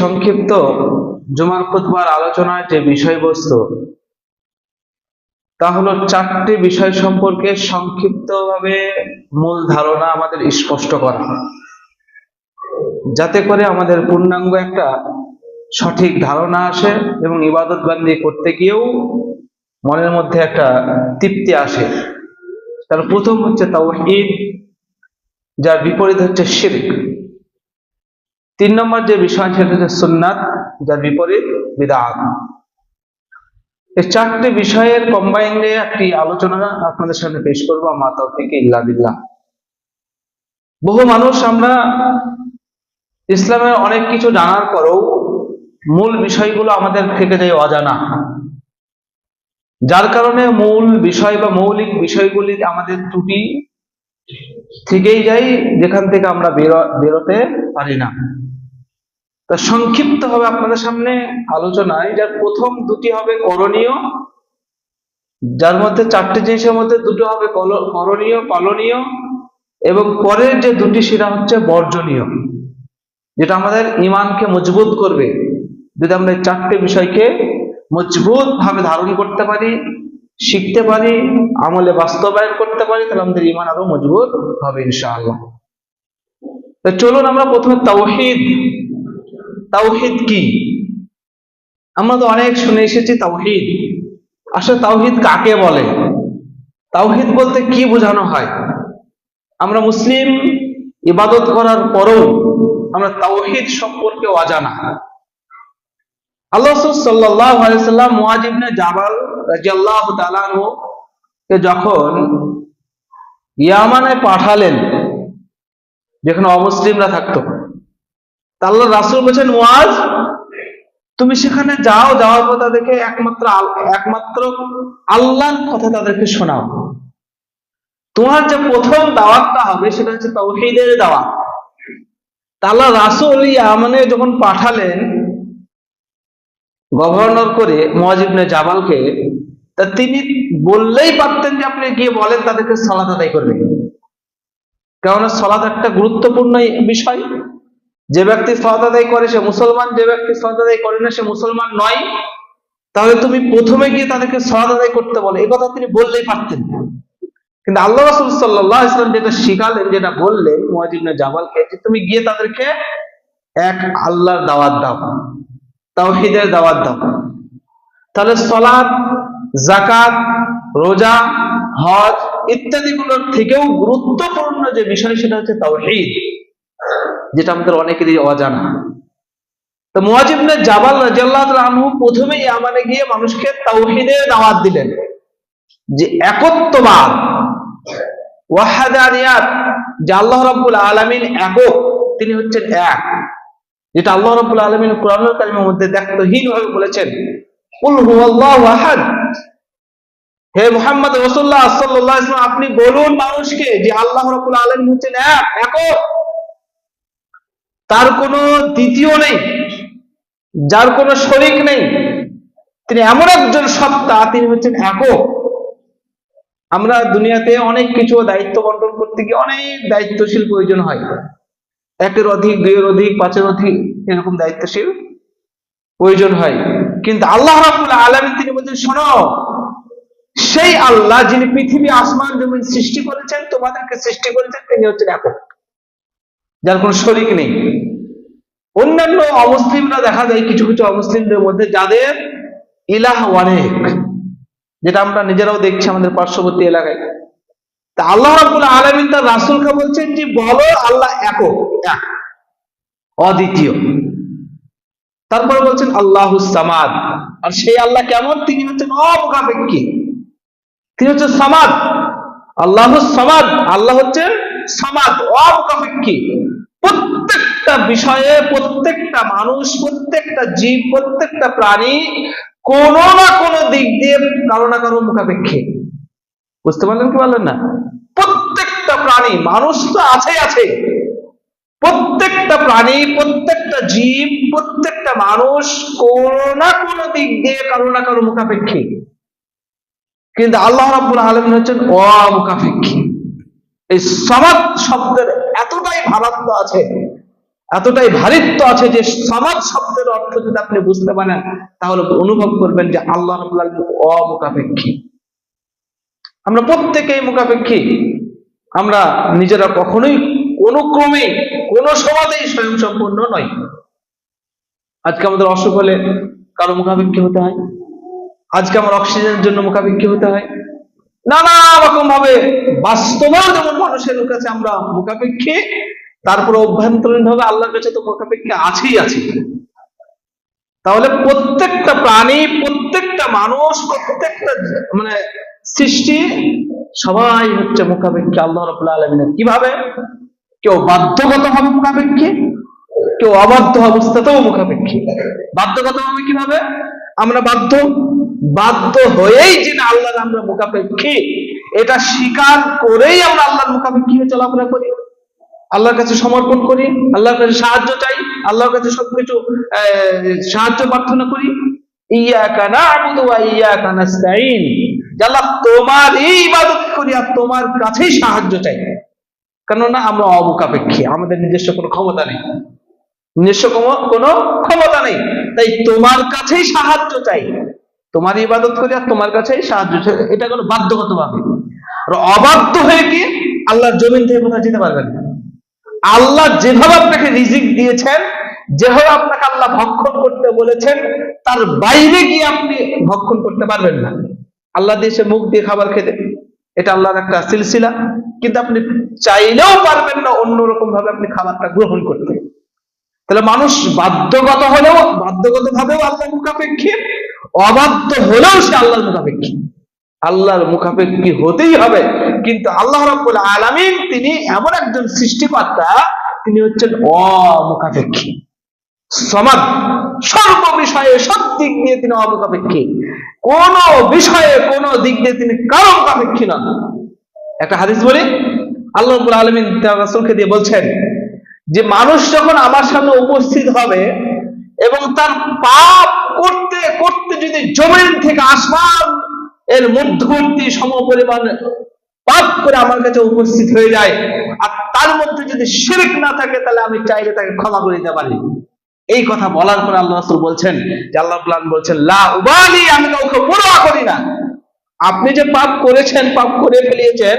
সংক্ষিপ্ত জুমার খুতবার আলোচনার যে বিষয়বস্তু তা হলো চারটি বিষয় সম্পর্কে সংক্ষিপ্তভাবে মূল ধারণা আমাদের স্পষ্ট করা, যাতে করে আমাদের পূর্ণাঙ্গ একটা সঠিক ধারণা আসে এবং ইবাদত বান্দি করতে গিয়েও মনের মধ্যে একটা তৃপ্তি আসে। তার প্রথম হচ্ছে তাওহীদ, যার বিপরীত হচ্ছে শিরক। 3 নম্বর যে বিষয় সেটা হচ্ছে সুন্নাত, যার বিপরীত বিদআত। এই চারটি বিষয়ের কম্বাইন্ডে একটি আলোচনা আপনাদের সামনে পেশ করবো। মা তাওফীক ইল্লা বিল্লাহ। বহু মানুষ আমরা ইসলামের অনেক কিছু জানার পরেও মূল বিষয়গুলো আমাদের থেকে যায় অজানা, যার কারণে মূল বিষয় বা মৌলিক বিষয়গুলি আমাদের ত্রুটি থেকেই যাই, যেখান থেকে আমরা বেরোতে পারি না। তা সংক্ষিপ্ত হবে আপনাদের সামনে আলোচনায়, যার প্রথম দুটি হবে করণীয়, যার মধ্যে চারটি জিনিসের মধ্যে দুটো হবে করণীয় পালনীয়, এবং পরের যে দুটি সেটা হচ্ছে বর্জনীয়, যেটা আমাদের ঈমানকে মজবুত করবে। যদি আমরা এই চারটি বিষয়কে মজবুত ভাবে ধারণ করতে পারি, শিখতে পারি, আমলে বাস্তবায়ন করতে পারি, তাহলে আমাদের ঈমান আরো মজবুত হবে ইনশাআল্লাহ। তো চলুন আমরা প্রথমে তাওহীদ। তাওহীদ কি? আমরা তো অনেক শুনে এসেছি তাওহীদ। আসলে তাওহীদ কাকে বলে? তাওহীদ বলতে কি বোঝানো হয়? আমরা মুসলিম, ইবাদত করার পরেও আমরা তাওহীদ সম্পর্কে অজানা। আল্লাহ রাসূল সাল্লাল্লাহু আলাইহি ওয়াসাল্লাম মুআয ইবনে জাবাল রাদিয়াল্লাহু তাআলা আনহু কে যখন ইয়ামানে পাঠালেন, যেখানে অমুসলিমরা থাকতো, আল্লাহ রাসূল বলেছেন, মুআয তুমি সেখানে যাও, যাওয়ার পর তাদেরকে একমাত্র আল্লাহর কথা তাদেরকে শোনাও। তোমার যে প্রথম দাওয়াতটা হবে সেটা হচ্ছে তাওহীদের দাওয়াত। আল্লাহ রাসূল ইয়ামানে যখন পাঠালেন গভর্নর করে মুআয ইবনে জাবালকে, তা তিনি বললেই পারতেন যে আপনি গিয়ে বলেন তাদেরকে সালাত আদায় করবে, কারণ সালাত একটা গুরুত্বপূর্ণ বিষয়। যে ব্যক্তি সালাত আদায় করে সে মুসলমান, যে ব্যক্তি সালাত আদায় করে না সে মুসলমান নয়। তাহলে তুমি প্রথমে গিয়ে তাদেরকে সালাত আদায় করতে বলে, এই কথা তিনি বললেই পারতেন। কিন্তু আল্লাহ রাসূল সাল্লাল্লাহু আলাইহি ওয়াসাল্লাম যেটা শিখালেন, যেটা বললেন মুআয ইবনে জাবালকে, যে তুমি গিয়ে তাদেরকে এক আল্লাহর দাওয়াত দাও, তাওহীদের দাওয়াত দাও। তাহলে সালাত, যাকাত, রোজা, হজ ইত্যাদিগুলোর থেকেও গুরুত্বপূর্ণ যে বিষয় সেটা হচ্ছে তাওহীদ, যেটা আমাদের অনেকেরই অজানা। তো মুআয ইবনে জাবাল রাদিয়াল্লাহু তাআলা আনহু প্রথমে ইয়ামানে গিয়ে মানুষকে তাওহীদের দাওয়াত দিলেন, যে একত্ববাদ, ওয়াহদানিয়াত, যে আল্লাহ রাব্বুল আলামিন একক, তিনি হচ্ছেন এক, যেটা আল্লাহ রাব্বুল আলামিন কোরআনুল কারীমের মধ্যে দায়িত্বহীনভাবে বলেছেন, কুল হুয়াল্লাহু আহাদ। হে মুহাম্মদ রাসূলুল্লাহ সাল্লাল্লাহু আলাইহি ওয়াসাল্লাম, আপনি বলুন মানুষকে যে আল্লাহ রাব্বুল আলামিন হচ্ছেন এক, একক, তার কোনো দ্বিতীয় নেই, যার কোনো শরীক নেই। তিনি এমন একজন সত্তা, তিনি হচ্ছেন একক। আমরা দুনিয়াতে অনেক কিছু দায়িত্ব বন্টন করতে গিয়ে অনেক দায়িত্বশীল প্রয়োজন হয়, একের অধিক, দুইয়ের অধিক, পাঁচের অধিক, এরকম দায়িত্বশীল প্রয়োজন হয়। কিন্তু আল্লাহ রাব্বুল আলামিন তিনি বলছেন, শোনো, সেই আল্লাহ যিনি পৃথিবী আসমান জমিন সৃষ্টি করেছেন, তোমাদেরকে সৃষ্টি করেছেন, তিনি হচ্ছেন একক, যার কোনো শরীক নেই। অন্যান্য অমুসলিমরা দেখা যায়, কিছু কিছু অমুসলিমদের মধ্যে যাদের ইলাহ অনেক, যেটা আমরা নিজেরাও দেখছি আমাদের পার্শ্ববর্তী এলাকায়। তা আল্লাহ রাব্বুল আলামিন তার রাসূলকে বলছেন যে বলো আল্লাহ একক, এক, অদ্বিতীয়। তারপর বলছেন আল্লাহুস সামাদ। আর সেই আল্লাহ কেমন? তিনি হচ্ছেন অমুখাপেক্ষী, তিনি হচ্ছেন সামাদ। আল্লাহুস সামাদ, আল্লাহ হচ্ছেন সামাদ, অমুখাপেক্ষী। প্রত্যেকটা বিষয়ে, প্রত্যেকটা মানুষ, প্রত্যেকটা জীব, প্রত্যেকটা প্রাণী কোন না কোন দিক দিয়ে কারো না কারো মুখাপেক্ষী। বুঝতে পারলেন কি পারলেন না? প্রত্যেকটা প্রাণী, মানুষ তো আছে, প্রত্যেকটা প্রাণী, প্রত্যেকটা জীব, প্রত্যেকটা মানুষ কোন না কোন দিক দিয়ে কারো না কারো মুখাপেক্ষী। কিন্তু আল্লাহ রাব্বুল আলামিন হচ্ছেন অমুখাপেক্ষী। এই সামাদ শব্দের এতটাই ভাবার্থ আছে, এতটাই ভারিত্ব আছে যে সমাজ শব্দের অর্থ যদি আপনি বুঝতে পারেন তাহলে অনুভব করবেন যে আল্লাহ রাব্বুল আলামিন অমুখাপেক্ষী। আমরা প্রত্যেকেই মুখাপেক্ষী। আমরা নিজেরা কখনোই কোনো ক্রমে কোনো সমাজেই স্বয়ং সম্পূর্ণ নয়। আজকে আমাদের অসুখ হলে কারো মুখাপেক্ষী হতে হয়, আজকে আমার অক্সিজেনের জন্য মুখাপেক্ষী হতে হয়, নানা রকম ভাবে বাস্তবেও যেমন মানুষের কাছে আমরা মুখাপেক্ষী, তারপরে অভ্যন্তরীণ ভাবে আল্লাহর কাছে তো মুখাপেক্ষী আছেই আছে। তাহলে প্রত্যেকটা প্রাণী, প্রত্যেকটা মানুষ, প্রত্যেকটা সৃষ্টি সবাই হচ্ছে মুখাপেক্ষী আল্লাহ রাব্বুল আলামিনের। কিভাবে? কেউ বাধ্যগতভাবে মুখাপেক্ষী, কেউ অবাধ্য অবস্থাতেও মুখাপেক্ষী। বাধ্যগতভাবে কিভাবে? আমরা বাধ্য হয়েই যে আল্লাহর আমরা মুখাপেক্ষী, এটা স্বীকার করেই আমরা আল্লাহর মুখাপেক্ষী হয়ে চলাফেরা করি, আল্লাহর কাছে সমর্পণ করি, আল্লাহর কাছে সাহায্য চাই, আল্লাহর কাছে সবকিছু সাহায্য প্রার্থনা করি। ইয়াকা না'বুদু ওয়া ইয়াকা নাস্তাঈন, আল্লাহ তোমারই ইবাদত করি আর তোমার কাছেই সাহায্য চাই। কেননা আমরা অমুখাপেক্ষী, আমাদের নিজস্ব কোনো ক্ষমতা নেই, নিজস্ব কোনো ক্ষমতা নেই, তাই তোমার কাছেই সাহায্য চাই, তোমার ইবাদত করি আর তোমার কাছেই সাহায্য চাই। এটা হলো বাধ্যগতভাবে। আর অবাধ্য হয়ে কি আল্লাহর জমিন থেকে কোথাও যেতে পারবেন না। আল্লাহ যেভাবে আপনাকে রিজিক দিয়েছেন, যেভাবে আপনাকে আল্লাহ ভক্ষণ করতে বলেছেন, তার বাইরে গিয়ে আপনি ভক্ষণ করতে পারবেন না। আল্লাহ দিয়েছে মুখ দিয়ে খাবার খেতে, এটা আল্লাহর একটা সিলসিলা, কিন্তু আপনি চাইলেও পারবেন না অন্যরকম ভাবে আপনি খাবারটা গ্রহণ করতে। তাহলে মানুষ বাধ্যগত ভাবেও আল্লাহর মুখাপেক্ষী, অবাধ্য হলেও সে আল্লাহর মুখাপেক্ষী। আল্লাহর মুখাপেক্ষী হতেই হবে। কিন্তু আল্লাহ রাব্বুল আলামিন তিনি এমন একজন সৃষ্টিকর্তা, তিনি হচ্ছেন অমুখাপেক্ষী, সমাদ, সর্ব বিষয়ে সব দিক দিয়ে তিনি অমুখাপেক্ষী, কোন বিষয়ে কোন দিক দিয়ে তিনি কারো মুখাপেক্ষী নন। একটা হাদিস বলি, আল্লাহ রাব্বুল আলামিন তার রাসূলকে দিয়ে বলছেন যে মানুষ যখন আমার সামনে উপস্থিত হবে এবং তার পাপ করতে করতে যদি জমিন থেকে আসমান এর মধ্যবর্তী সমপরিমাণ পাপ করে আমার কাছে উপস্থিত হয়ে যায়, আর তার মধ্যে যদি শিরক না থাকে, তাহলে আমি চাইলে তাকে ক্ষমা করে দিতে পারি। এই কথা বলার পর আল্লাহ রাসূল বলছেন যে আল্লাহ রাব্বুল বলছেন লা উবালি, আমি কাউকে পরোয়া করি না। আপনি যে পাপ করেছেন, পাপ করে ফেলিয়েছেন,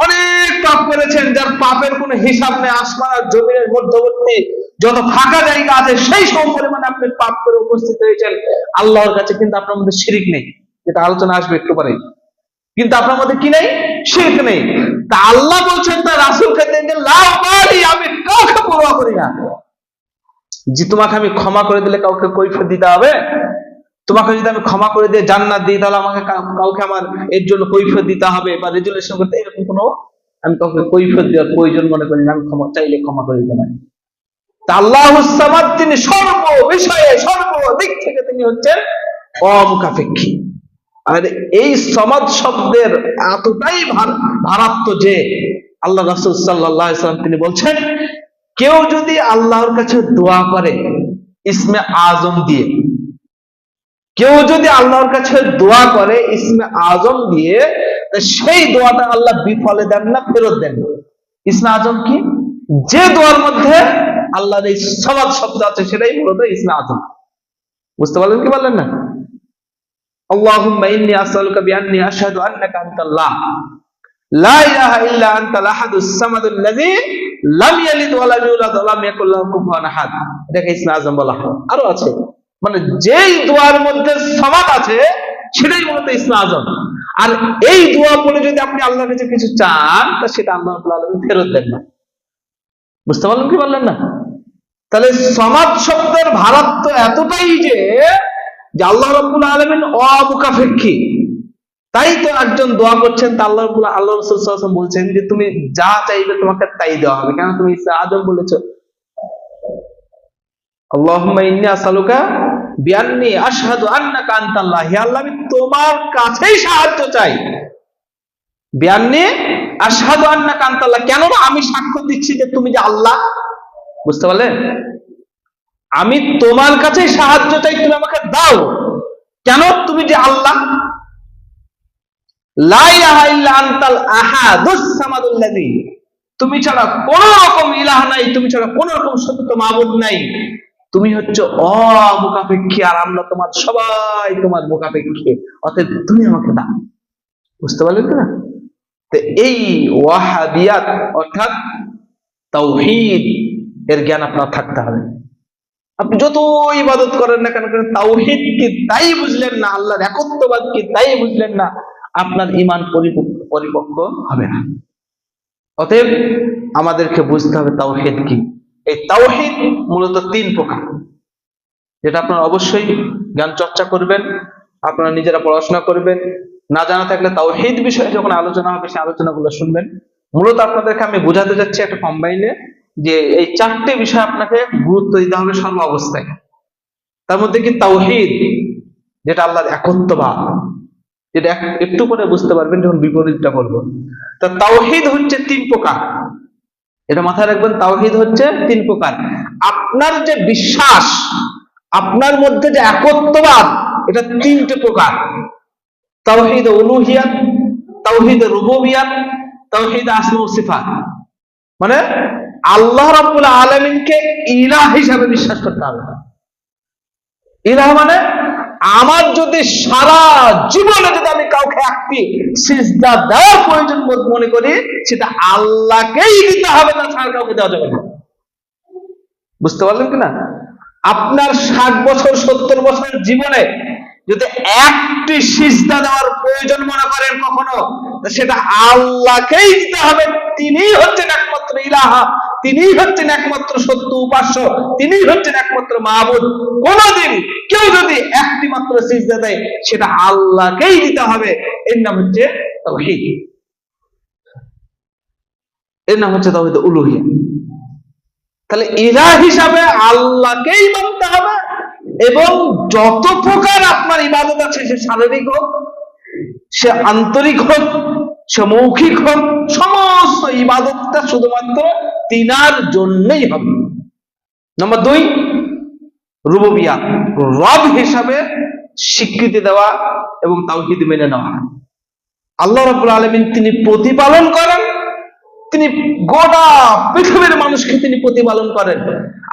অনেক পাপ করেছেন যার পাপের কোনো হিসাব নেই, আসমান আর জমিনের মধ্যবর্তী যত ফাঁকা জায়গা আছে সেই সম পরিমাণে আপনি পাপ করে উপস্থিত হয়েছেন আল্লাহর কাছে, কিন্তু আপনার মধ্যে শিরক নেই। যেটা আলোচনা আসবে একটু পরে, কিন্তু আপনার মধ্যে কি নেই? শিরক নেই। তা আল্লাহ বলছেন তার রাসূলকে যে লা উবালি, আমি কাউকে পরোয়া করি না। যে তোমাকে আমি ক্ষমা করে দিলে কাউকে কৈফিয়ত দিতে হবে? তোমাকে যদি আমি ক্ষমা করে দিয়ে জান্নাত দিই, তাহলে আমাকে কাউকে আমার এর জন্য কৈফিয়ত দিতে হবে বা রেজুলেশন করতে, এরকম কোনো আমি কাউকে কৈফিয়ত দেওয়ার প্রয়োজন মনে করি না। আমি ক্ষমা চাইলে ক্ষমা করে দিতে পারি। তা আল্লাহুস সামাদ, তিনি সর্ব বিষয়ে সর্ব দিক থেকে তিনি হচ্ছেন অমুখাপেক্ষী। আর এই সমাদ শব্দের এতটাই ভারাত্ম যে আল্লাহ রাসূল সাল্লাল্লাহু আলাইহি ওয়াসাল্লাম তিনি বলছেন, কেউ যদি আল্লাহর কাছে দোয়া করে ইসমে আজম দিয়ে, কেউ যদি আল্লাহর কাছে দোয়া করে ইসমে আজম দিয়ে, সেই দোয়াটা আল্লাহ বিফলে দেন না, ফেরত দেন না। ইসমে আজম কি? যে দোয়ার মধ্যে আল্লাহর এই সমাদ শব্দ আছে সেটাই মূলত ইসমে আজম। বুঝতে পারলেন কি বললেন না? আল্লাহুম্মা ইন্নী আসআলুকা বিআন্নী আশহাদু আন্নাকা আনতাল্লাহ লা ইলাহা ইল্লা আনতাল আহাদুস সামাদুল্লাযী লাম ইয়ালিদ ওয়া লাম ইউলাদ ওয়া লাম ইয়াকুল লাহু কুফুয়ান আহাদ। এটাকে ইসমে আজম বলা হয়। আরো আছে, যেই দোয়ার মধ্যে সমাদ আছে সেটাই মূলত ইসমে আজম। আর এই দোয়া পড়ে যদি আপনি আল্লাহর কাছে কিছু চান, তা সেটা আল্লাহ রাব্বুল আলামিন ফেরত দেন না। বুঝতে পারলেন কি বললেন না? তাহলে সমাদ শব্দের ভারাত্ম এতটাই যে আল্লাহ রাব্বুল আলামিন অমুখাপেক্ষী। তাই তো একজন দোয়া করছেন, তা আল্লাহ রাসূল সাল্লাল্লাহু আলাইহি ওয়াসাল্লাম বলছেন যে তুমি যা চাইবে তোমাকে তাই দেওয়া হবে। কেন? তুমি ইসমে আজম বলেছো। আল্লাহুম্মা ইন্নী আসআলুকা বিআন্নী আশহাদু আন্নাকা আনতাল্লাহ, হে আল্লাহ আমি তোমার কাছেই সাহায্য চাই। বিআন্নী আশহাদু আন্নাকা আনতাল্লাহ, কেন না আমি সাক্ষ্য দিচ্ছি যে তুমি যে আল্লাহ। বুঝতে পারলেন? আমি তোমার কাছেই সাহায্য চাই, তুমি আমাকে দাও। কেন? তুমি যে আল্লাহ। লা ইলাহা ইল্লা আনতাল আহাদুস সামাদুল্লাযী, তুমি ছাড়া কোন রকম ইলাহ নাই, তুমি ছাড়া কোন রকম সত্য মাবুদ নাই, তুমি হচ্ছে অমুখাপেক্ষী আর আমরা তোমার সবাই তোমার মুখাপেক্ষী, অতএব তুমি আমাকে দাও। বুঝতে পারলেন না? তো এই ওয়াহাদিয়াত অর্থাৎ তাওহীদ এর জ্ঞান আপনার থাকতে হবে। আপনি যত ইবাদত করেন না কেন, তাওহীদ কি তাই বুঝলেন না, আল্লাহর একত্ববাদ কি তাই বুঝলেন না, আপনার ঈমান পরিপক্ক হবে না। অতএব আমাদেরকে বুঝতে হবে তাওহীদ কি। এই তাওহীদ মূলত 3 প্রকার, যেটা আপনারা অবশ্যই জ্ঞান চর্চা করবেন, আপনারা নিজেরা পড়াশোনা করবেন। না জানা থাকলে তাওহীদ বিষয়ে যখন আলোচনা হবে সেই আলোচনাগুলো শুনবেন। মূলত আপনাদেরকে আমি বোঝাতে যাচ্ছি একটা কম্বাইনে, যে এই 4টে বিষয় আপনাকে গুরুত্ব দিতে হবে সর্ব অবস্থায়। তার মধ্যে কি তাওহীদ, যেটা আল্লাহর একত্ববাদ, যেটা একটু পরে বুঝতে পারবেন যখন বিপরীতটা বলবো। তা তাওহীদ হচ্ছে 3 প্রকার, এটা মাথায় রাখবেন। তাওহীদ হচ্ছে 3 প্রকার। আপনার যে বিশ্বাস, আপনার মধ্যে যে একত্ববাদ, এটা 3টে প্রকার। তাওহীদ উলুহিয়াত, তাওহীদ রুবুবিয়াত, তাওহীদ আসমা ও সিফাত। মানে আল্লাহ রাব্বুল আলামিনকে ইলাহ হিসাবে বিশ্বাস করতে হবে। ইলাহ মানে আমার যদি সারা জীবনে যদি আমি কাউকে একটি সিজদা দেওয়ার প্রয়োজন মনে করি, সেটা আল্লাহকেই দিতে হবে, না ছাড়া কাউকে দেওয়া যাবে না। বুঝতে পারলেন কিনা? আপনার 60 বছর 70 বছরের জীবনে যদি একটি সিজদা দেওয়ার প্রয়োজন মনে করেন কখনো, সেটা আল্লাহকেই দিতে হবে। তিনিই হচ্ছেন একমাত্র ইলাহ, তিনিই হচ্ছেন একমাত্র সত্য উপাস্য, তিনিই হচ্ছেন একমাত্র মাবুদ। কোনদিন কেউ যদি একটি মাত্র সিজদা দেয়, সেটা আল্লাহকেই দিতে হবে। এর নাম হচ্ছে তাওহীদ, এর নাম হচ্ছে তাওহীদ উলুহিয়া। তাহলে ইলাহ হিসাবে আল্লাহকেই মানতে হবে, এবং যত প্রকার আপনার ইবাদত আছে, সে শারীরিক হোক, সে আন্তরিক হোক, সে মৌখিক হোক, সমস্ত ইবাদতটা শুধুমাত্র তিনার জন্যই হবে। নম্বর 2, রুবুবিয়াত, রব হিসাবে স্বীকৃতি দেওয়া এবং তাওহীদ মেনে নেওয়া। আল্লাহ রাব্বুল আলামিন তিনি প্রতিপালন করেন, তিনি গোটা পৃথিবীর মানুষকে তিনি প্রতিপালন করেন।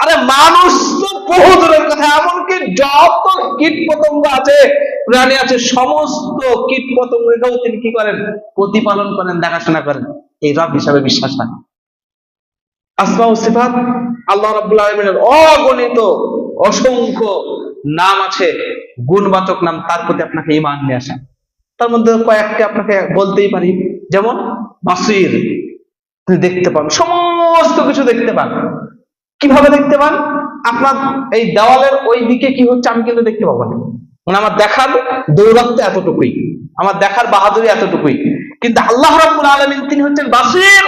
আরে মানুষ তো বহু দূরের কথা, এমনকি যত কীট পতঙ্গ আছে, প্রাণী আছে, সমস্ত কীট পতঙ্গকেও তিনি কি করেন? প্রতিপালন করেন, দেখাশোনা করেন। এই রব হিসাবে বিশ্বাস হয়। আসমা ও সিফাত, আল্লাহ রাব্বুল আলামিনের অগণিত অসংখ্য নাম আছে, গুণবাচক নাম, তার প্রতি আপনাকে ঈমান নিয়ে আসা। তার মধ্যে কয়েকটি আপনাকে বলতেই পারি, যেমন বাসীর, দেখতে পান, সমস্ত কিছু দেখতে পান। কিভাবে দেখতে পান? আপনার এই দেওয়ালের ওই দিকে কি হচ্ছে আমি কিন্তু দেখতে পাবো না, মানে আমার দেখার দৌরাত্ম্য এতটুকুই, আমার দেখার বাহাদুরি এতটুকুই। কিন্তু আল্লাহ রাব্বুল আলামিন তিনি হচ্ছেন বাসীর,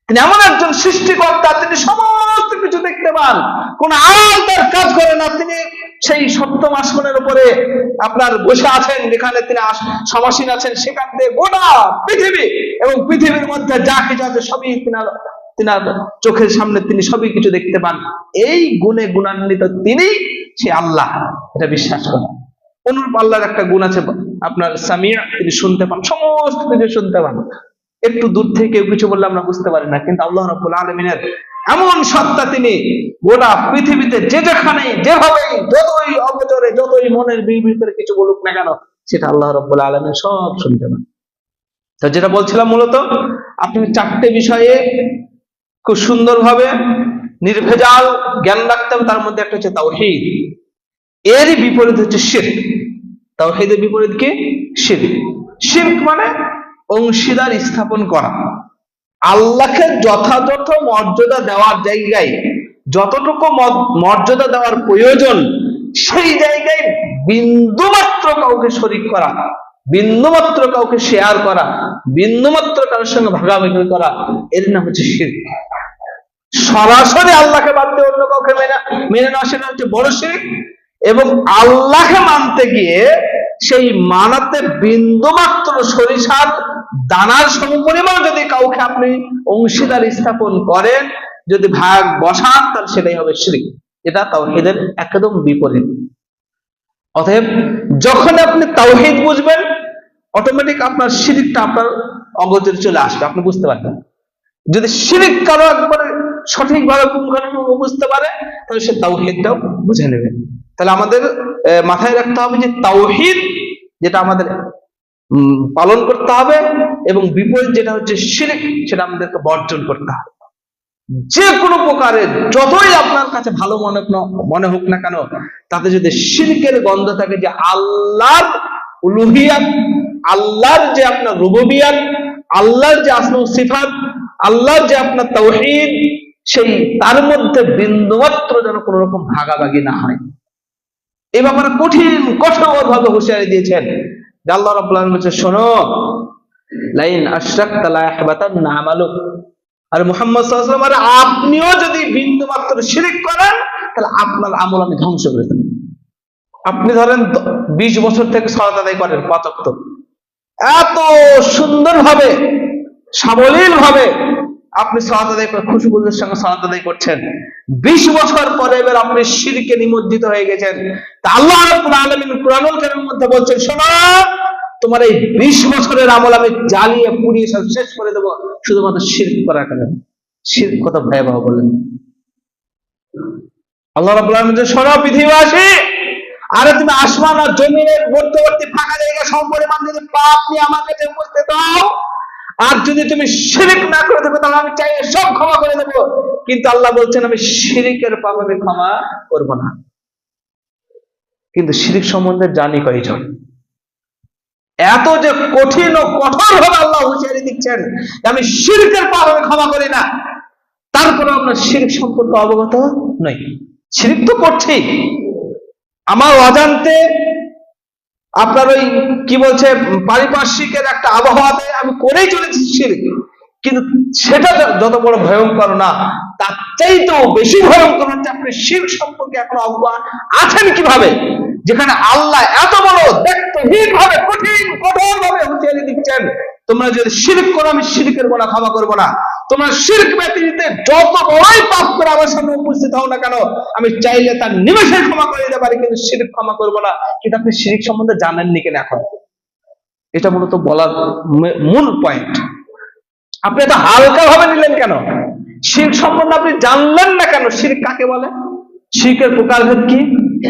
তিনি এমন একজন সৃষ্টিকর্তা, তিনি সমস্ত কিছু দেখতে পান, কোন আল তার কাজ করে না। তিনি সেই সপ্তম আসমানের উপরে আপনার বসে আছেন, যেখানে তিনি সমাসীন আছেন, সেখান থেকে গোটা পৃথিবী এবং পৃথিবীর মধ্যে যা কিছু আছে সবই তিনার চোখের সামনে, তিনি সবই কিছু দেখতে পান। এই গুণে গুণান্বিত তিনি, সে আল্লাহ, এটা বিশ্বাস করা। অনুরূপ আল্লাহর একটা গুণ আছে আপনার সামিয়া, তিনি শুনতে পান, সমস্ত কিছু শুনতে পান। একটু দূর থেকে কেউ কিছু বললে আমরা বুঝতে পারি না, কিন্তু আল্লাহ রাব্বুল আলামিনের এমন সত্তা, তিনি গোটা পৃথিবীতে যে যেখানে যেভাবে যতই অগোচরে যতই মনের ভিতরে কিছু বলুক না কেন, সেটা আল্লাহ রাব্বুল আলামিন সব শুনতে পান। তো যেটা বলছিলাম, মূলত আপনি 4টে বিষয়ে খুব সুন্দরভাবে নির্ভেজাল জ্ঞান রাখতে হবে। তার মধ্যে একটা হচ্ছে তাওহীদ, এরই বিপরীত হচ্ছে শিরক। তাওহীদের বিপরীত কি? শিরক। শিরক মানে অংশীদার স্থাপন করা। আল্লাহকে যথাযথ মর্যাদা দেওয়ার জায়গায় যতটুকু মর্যাদা দেওয়ার প্রয়োজন, সেই জায়গায় বিন্দুমাত্র কাউকে শরীক করা, বিন্দুমাত্র কাউকে শেয়ার করা, বিন্দুমাত্র কারোর সঙ্গে ভাগাভাগি করা, এর নাম হচ্ছে শিরক। সরাসরি আল্লাহকে বাদ দিয়ে অন্য কাউকে মেনে নেওয়া, সেটা হচ্ছে বড় শিরক। এবং আল্লাহকে মানতে গিয়ে সেই মানাতে বিন্দুমাত্র সরিষার দানার সমপরিমাণ যদি কাউকে আপনি অংশীদার স্থাপন করেন, যদি ভাগ বসান, তাহলে সেটাই হবে শিরক। এটা তাওহীদের একদম বিপরীত। অতএব যখন আপনি তাওহীদ বুঝবেন, অটোমেটিক আপনার শিরকটা আপনার অগোচরে চলে আসবে, আপনি বুঝতে পারবেন। যদি শিরক কারো একবারে সঠিকভাবে পুঙ্খানুপুঙ্খ বুঝতে পারে তাহলে সে তাওহীদটাও বুঝে নেবে। তাহলে আমাদের মাথায় রাখতে হবে যে তাওহীদ যেটা আমাদের পালন করতে হবে, এবং বিপরীত যেটা হচ্ছে শিরক সেটা আমাদেরকে বর্জন করতে হবে। যে কোনো প্রকারের যতই আপনার কাছে ভালো মনে হোক না কেন, তাতে যদি শিরকের গন্ধ থাকে, যে আল্লাহর উলুহিয়াত, আল্লাহর যে আপনার রুবুবিয়াত, আল্লাহর যে আসমা ও সিফাত, আল্লাহর যে আপনার তাওহীদ, সেই তার মধ্যে বিন্দুমাত্র যেন কোন রকম ভাগাভাগি না হয়। এই ব্যাপারে কঠোর ভাবে হুঁশিয়ারি দিয়েছেন। আল্লাহ রাব্বুল আলামিন বলেছেন, শোনো, লাইন আশরাকতা লা ইয়াহবাতান্না আমালুক। আর মুহাম্মদ সাল্লাল্লাহু আলাইহি ওয়াসাল্লাম, আপনিও যদি বিন্দুমাত্র শিরক করেন তাহলে আপনার আমল আমি ধ্বংস করে দেব। আপনি ধরেন 20 বছর থেকে সালাত আদায় করেন 5 ওয়াক্ত, এত সুন্দরভাবে সাবলীল ভাবে আপনি সালাত আদায় করে খুশবুদের সঙ্গে সালাত আদায় করছেন, 20 বছর পরে এবার আপনি শিরকে নিমজ্জিত হয়ে গেছেন। তা আল্লাহ রাব্বুল আলামিন কুরআনুল কারীমের মধ্যে বলছেন, শোনো, তোমার এই 20 বছরের আমল আমি জ্বালিয়ে পুড়িয়ে সব শেষ করে দেবো শুধুমাত্র শিরক করার কারণে। শিরক কত ভয়াবহ বলেন। আল্লাহ রাব্বুল আলামিন বলেন, শোনো পৃথিবীবাসী, আরে তুমি আসমান আর জমিনের মধ্যবর্তী ফাঁকা জায়গা সমপরিমাণ যদি পাপ নিয়ে আমার কাছে উপস্থিত হও, আর যদি তুমি শিরক না করে থাকো, তাহলে আমি চাইলে সব ক্ষমা করে দেবো। কিন্তু আল্লাহ বলছেন, আমি শিরকের পাপ আমি ক্ষমা করবো না। কিন্তু শিরক সম্বন্ধে জানি কয়জন? এত যে কঠিন ও কঠোর ভাবে আল্লাহ হুঁশিয়ারি দিচ্ছেন, আমি শিরকের পাপ আমি ক্ষমা করি না, তারপরে আমরা শিরক সম্পর্কে অবগত নই। শিরক তো করছি, আমার অজান্তে আপনার ওই কি বলছে পারিপার্শ্বিকের একটা আবহাওয়াতে আমি করেই চলেছি শিরক। কিন্তু সেটা যত বড় ভয়ঙ্কর না, তার চাইতেও বেশি ভয়ঙ্কর হচ্ছে আপনি শিরক সম্পর্কে এখন অজ্ঞান আছেন কিভাবে, যেখানে আল্লাহ এত বড় দেখতেহীন ভাবে কঠোর ভাবে হুঁশিয়ারি দিচ্ছেন, তোমরা যদি শিরক করো আমি শিরকের গোনা ক্ষমা করবো না। তোমরা শিরক ব্যতীত যত বড়ই পাপ করে আমার সামনে উপস্থিত হও না কেন, আমি চাইলে তার নিমেষে ক্ষমা করে দিতে পারি, কিন্তু শিরক ক্ষমা করবো না। কিন্তু আপনি শিরক সম্বন্ধে জানেননি কেন এখন? এটা মূলত বলার মূল পয়েন্ট। আপনি এত হালকা ভাবে নিলেন কেন? শিরক সম্বন্ধে আপনি জানলেন না কেন? শিরক কাকে বলে, শিরকের প্রকারভেদ কি,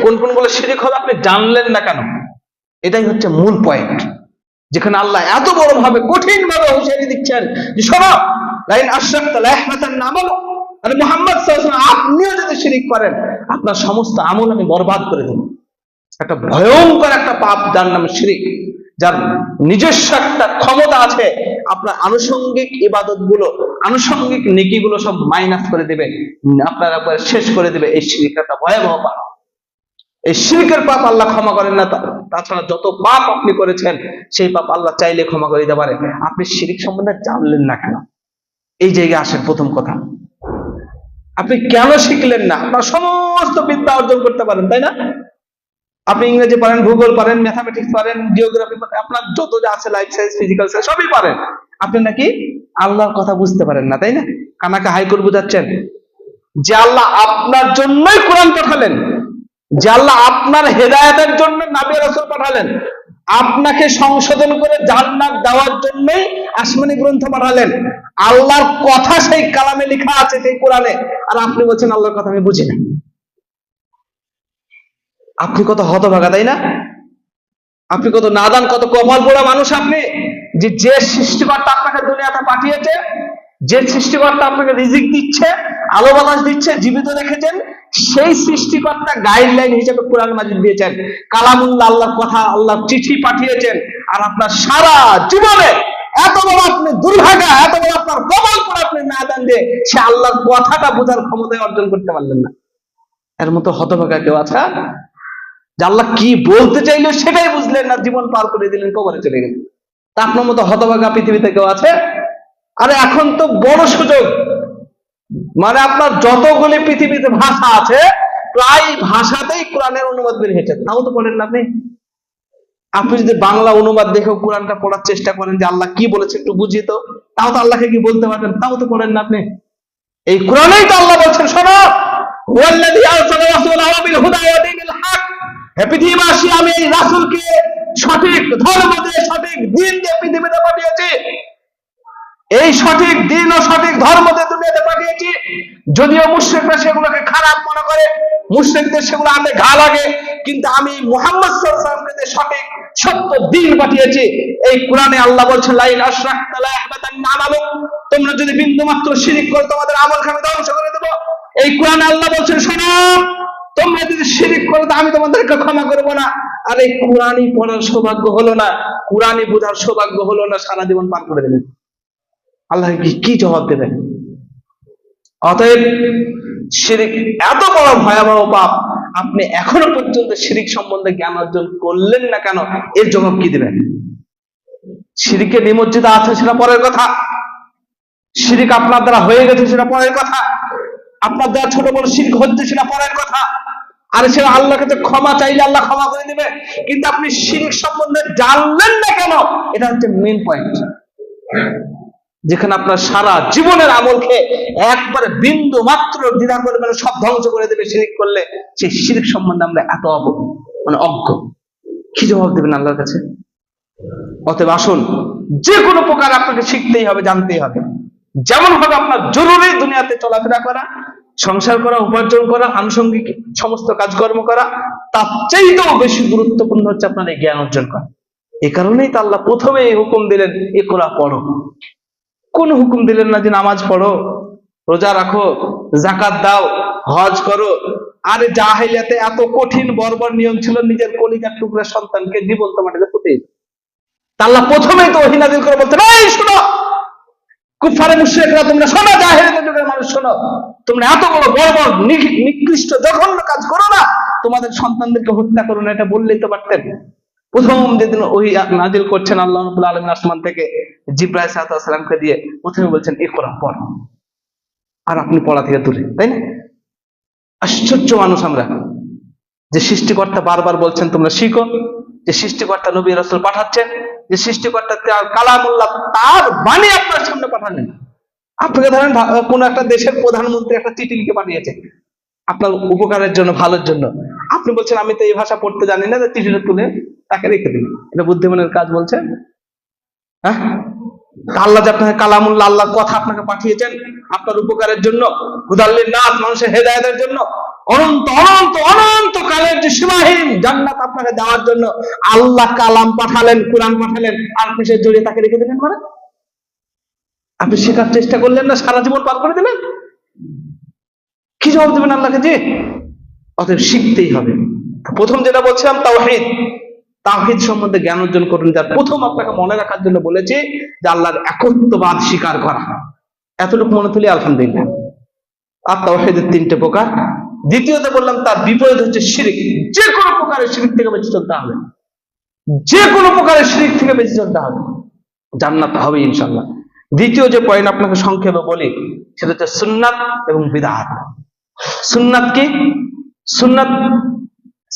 কোন কোন বলে শিরক হবে, আপনি জানলেন না কেন? এটাই হচ্ছে মূল পয়েন্ট, যেখানে আল্লাহ এত বড় ভাবে কঠিন ভাবে হুঁশিয়ারি দিচ্ছেন যে শোনো, লাইন আশরাকতা লা ইয়াহবাতান্না আমালুক। আর মুহাম্মদ সাল্লাল্লাহু আলাইহি ওয়াসাল্লাম, আপনিও যদি শিরক করেন আপনার সমস্ত আমল আমি বরবাদ করে দেব। একটা ভয়ঙ্কর একটা পাপ যার নাম শিরক, যার নিজস্ব একটা ক্ষমতা আছে আপনার আনুষঙ্গিক ইবাদত গুলো, আনুষঙ্গিক নেকি গুলো সব মাইনাস করে দেবে, আপনার একবার শেষ করে দেবে। এই শিরক একটা ভয়াবহ পাপ। এই শিরকের পাপ আল্লাহ ক্ষমা করেন না। তাছাড়া যত পাপ আপনি করেছেন সেই পাপ আল্লাহ চাইলে ক্ষমা করে দিতে পারে। আপনি শিরক সম্বন্ধে জানলেন না কেন? এই জায়গায় আসেন প্রথম কথা, আপনি কেন শিখলেন না? আপনার সমস্ত বিদ্যা অর্জন করতে পারেন, তাই না? আপনি ইংরেজি পারেন, ভূগোল পারেন, ম্যাথামেটিক্স পারেন, জিওগ্রাফি পারেন, আপনার যত যা আছে লাইফ সায়েন্স, ফিজিক্যাল সায়েন্স সবই পারেন, আপনি নাকি আল্লাহর কথা বুঝতে পারেন না, তাই না? কানাকে হাইকোর্ট বুঝাচ্ছেন যে আল্লাহ আপনার জন্যই কোরআন পাঠালেন, যে আল্লাহ আপনার হেদায়েতের জন্য নবী রাসূল পাঠালেন, আপনাকে সংশোধন করে জান্নাত দেওয়ার জন্যই আসমানি গ্রন্থ পাঠালেন। আল্লাহর কথা সেই কালামে লেখা আছে, সেই কোরআনে, আর আপনি বলছেন আল্লাহর কথা আমি বুঝি না। আপনি কত হতভাগা, তাই না? আপনি কত নাদান, কত কপাল পোড়া মানুষ আপনি, যে সৃষ্টিকর্তা আপনাকে দুনিয়াতে পাঠিয়েছে, যে সৃষ্টিকর্তা আপনাকে রিজিক দিচ্ছে, আলো বাতাস দিচ্ছে, জীবিত রেখেছেন, সেই সৃষ্টিকর্তা গাইডলাইন হিসেবে কোরআন মাজিদ দিয়েছেন, কালামুল্লাহ, আল্লাহর কথা, আল্লাহর চিঠি পাঠিয়েছেন। আর আপনার সারা জীবনে এত বড় আপনি দুর্ভাগা, এত বড় আপনার কপাল পোড়া, আপনি নাদান দিয়ে সে আল্লাহর কথাটা বোঝার ক্ষমতা অর্জন করতে পারলেন না। এর মতো হতভাগা কেউ আছে? যে আল্লাহ কি বলতে চাইলো সেটাই বুঝলেন না, জীবন পার করে দিলেন, কবরে চলে গেলেন। তা আপনার মতো হতভাগা পৃথিবীতে কেউ আছে? আরে এখন তো বড় সুযোগ, মানে আপনার যতগুলি পৃথিবীতে ভাষা আছে প্রায় ভাষাতেই কোরআনের অনুবাদ বের হয়েছে, তাও তো পড়েন না আপনি। আপনি যদি বাংলা অনুবাদ দেখেও কোরআনটা পড়ার চেষ্টা করেন যে আল্লাহ কি বলেছে একটু বুঝিয়ে তো, তাও তো আল্লাহকে কি বলতে পারবেন, তাও তো পড়েন না আপনি। এই কোরআনেই তো আল্লাহ বলছেন, শোনো, ওয়াল্লাযী আরসালা রাসূলাহু বিল হুদা ওয়া দীনিল হক, হে পৃথিবীবাসী, আমি এই রাসূলকে সঠিক ধর্ম দিয়ে, সঠিক দ্বীন দিয়ে পৃথিবীতে পাঠিয়েছি। এই সঠিক দিন ও সঠিক ধর্মতে দুনিয়াতে পাঠিয়েছি। যদিও মুশরিকরা সেগুলোকে খারাপ মনে করে, মুশরিকদের সেগুলো হাতে ঘা লাগে, কিন্তু আমি মুহাম্মদ সাল্লাল্লাহু আলাইহি ওয়াসাল্লামকে সঠিক সত্য দিন পাঠিয়েছি। এই কোরআনে আল্লাহ বলছেন লাইন আশরাকতা লা ইয়াহবাতান্না আমালুক, তোমরা যদি বিন্দু মাত্র শিরক করো তোমাদের আমলকে আমি ধ্বংস করে দেব। এই কোরআনে আল্লাহ বলছেন শোনো, তোমরা যদি শিরক করো তো আমি তোমাদেরকে ক্ষমা করব না। আর এই কোরআনই পড়ার সৌভাগ্য হলো না, কোরআনই বোঝার সৌভাগ্য হলো না, সারা জীবন পার করে দেবেন। আল্লাহ কি জবাব দেবেন? অতএব শিরক এত বড় ভয়াবহ পাপ, আপনি এখনো পর্যন্ত শিরক সম্বন্ধে জ্ঞান অর্জন করলেন না কেন, এর জবাব কি দেবেন? শিরকে নিমজ্জিত আছে সেটা পরের কথা, শিরক আপনার দ্বারা হয়ে গেছে সেটা পরের কথা, আপনার দ্বারা ছোট বড় শিরক হচ্ছে সেটা পরের কথা। আর সেটা আল্লাহর কাছে ক্ষমা চাইলে আল্লাহ ক্ষমা করে দেবে, কিন্তু আপনি শিরক সম্বন্ধে জানলেন না কেন, এটা হচ্ছে মেইন পয়েন্ট। যেখানে আপনার সারা জীবনের আমলকে একবারে বিন্দু মাত্র দ্বিধা করবে না, সব ধ্বংস করে দেবে শিরক করলে, সেই শিরক সম্বন্ধে আমরা এত অজ্ঞ, কি জবাব দেবেন আল্লাহর কাছে? অতএব আসুন, যে কোনো প্রকার আপনাকে শিখতেই হবে, জানতেই হবে। যেমন ভাবে আপনার জরুরি দুনিয়াতে চলাফেরা করা, সংসার করা, উপার্জন করা, আনুষঙ্গিক সমস্ত কাজকর্ম করা, তার চাইতেও বেশি গুরুত্বপূর্ণ হচ্ছে আপনার এই জ্ঞান অর্জন করা। এই কারণেই তো আল্লাহ প্রথমে এই হুকুম দিলেন, ইকরা পড়ো। কোন হুকুম দিলেন না যে নামাজ পড়ো, রোজা রাখো, যাকাত দাও, হজ করো। আরে জাহেলিয়াতে এত কঠিন বর্বর নিয়ম ছিল, নিজের কলিজার টুকরা সন্তানকে জীবন্ত মাটিতে পুঁতে দিত। আল্লাহ প্রথমেই তো ওহী নাযিল করে বলতেন, এই শোনো কুফারে মুশরিকরা, তোমরা শোনো, জাহেলিয়াতের যুগের মানুষ শোনো, তোমরা এত বড় বর্বর নিকৃষ্ট জঘন্য কাজ করো না, তোমাদের সন্তানদেরকে হত্যা করো না। এটা বললেই তো পারতেন। প্রথম যেদিন ওহী নাযিল করছেন আল্লাহ রাব্বুল আলামিন আসমান থেকে জিবরাইল সাল্লাল্লাহু আলাইহি সাল্লামকে দিয়ে, প্রথমে বলছেন ইকরা পড়, আর আপনি পড়া থেকে দূরে, তাই না? আশ্চর্য মানুষ আমরা, যে সৃষ্টিকর্তা বারবার বলছেন তোমরা শিখো, যে সৃষ্টিকর্তা নবী রাসূল পাঠাচ্ছেন, যে সৃষ্টিকর্তা কালামুল্লাহ তার বাণী আপনার সামনে পাঠালেন। আপনাকে ধরেন কোন একটা দেশের প্রধানমন্ত্রী একটা চিঠি লিখে পাঠিয়েছে আপনার উপকারের জন্য, ভালোর জন্য, আপনি বলছেন আমি তো এই ভাষা পড়তে জানি না, চিঠিটা তুলে তাকে রেখে দিন। এটা বুদ্ধিমানের কাজ বলছে? হ্যাঁ, আল্লাহ যে আপনাকে কালামুল্লাহ, আল্লাহর কথা আপনাকে পাঠিয়েছেন আপনার উপকারের জন্য, হুদাল্লিন নাস, মানুষের হেদায়েতের জন্য, অনন্ত অনন্ত অনন্ত কালের যে সীমাহীন জান্নাত আপনাকে দেওয়ার জন্য আল্লাহ কালাম পাঠালেন, কোরআন পাঠালেন, আর কিসের জড়িয়ে তাকে রেখে দিলেন? মানে আপনি শেখার চেষ্টা করলেন না, সারা জীবন পার করে দিলেন। কি জবাব দেবেন আল্লাহকে? যে অতএব শিখতেই হবে। প্রথম যেটা বলছিলাম তাওহীদ, তাওহীদ সম্বন্ধে জ্ঞান অর্জন করুন। যার প্রথম আপনাকে মনে রাখার জন্য বলেছি যে আল্লাহর একত্ববাদ স্বীকার করা, এতটুকু মনে তুলি আলহামদুলিল্লাহ। আর তাওহীদের তিনটে প্রকার। দ্বিতীয়তে বললাম তার বিপরীত হচ্ছে শিরক। যে কোনো প্রকারের শিরক থেকে বেঁচে চলতে হবে, যে কোনো প্রকারের শিরক থেকে বেঁচে চলতে হবে, জান্নাত হবে ইনশাআল্লাহ। দ্বিতীয় যে পয়েন্ট আপনাকে সংক্ষেপে বলি সেটা হচ্ছে সুন্নাত এবং বিদআত। সুন্নাত কি? সুন্নাত,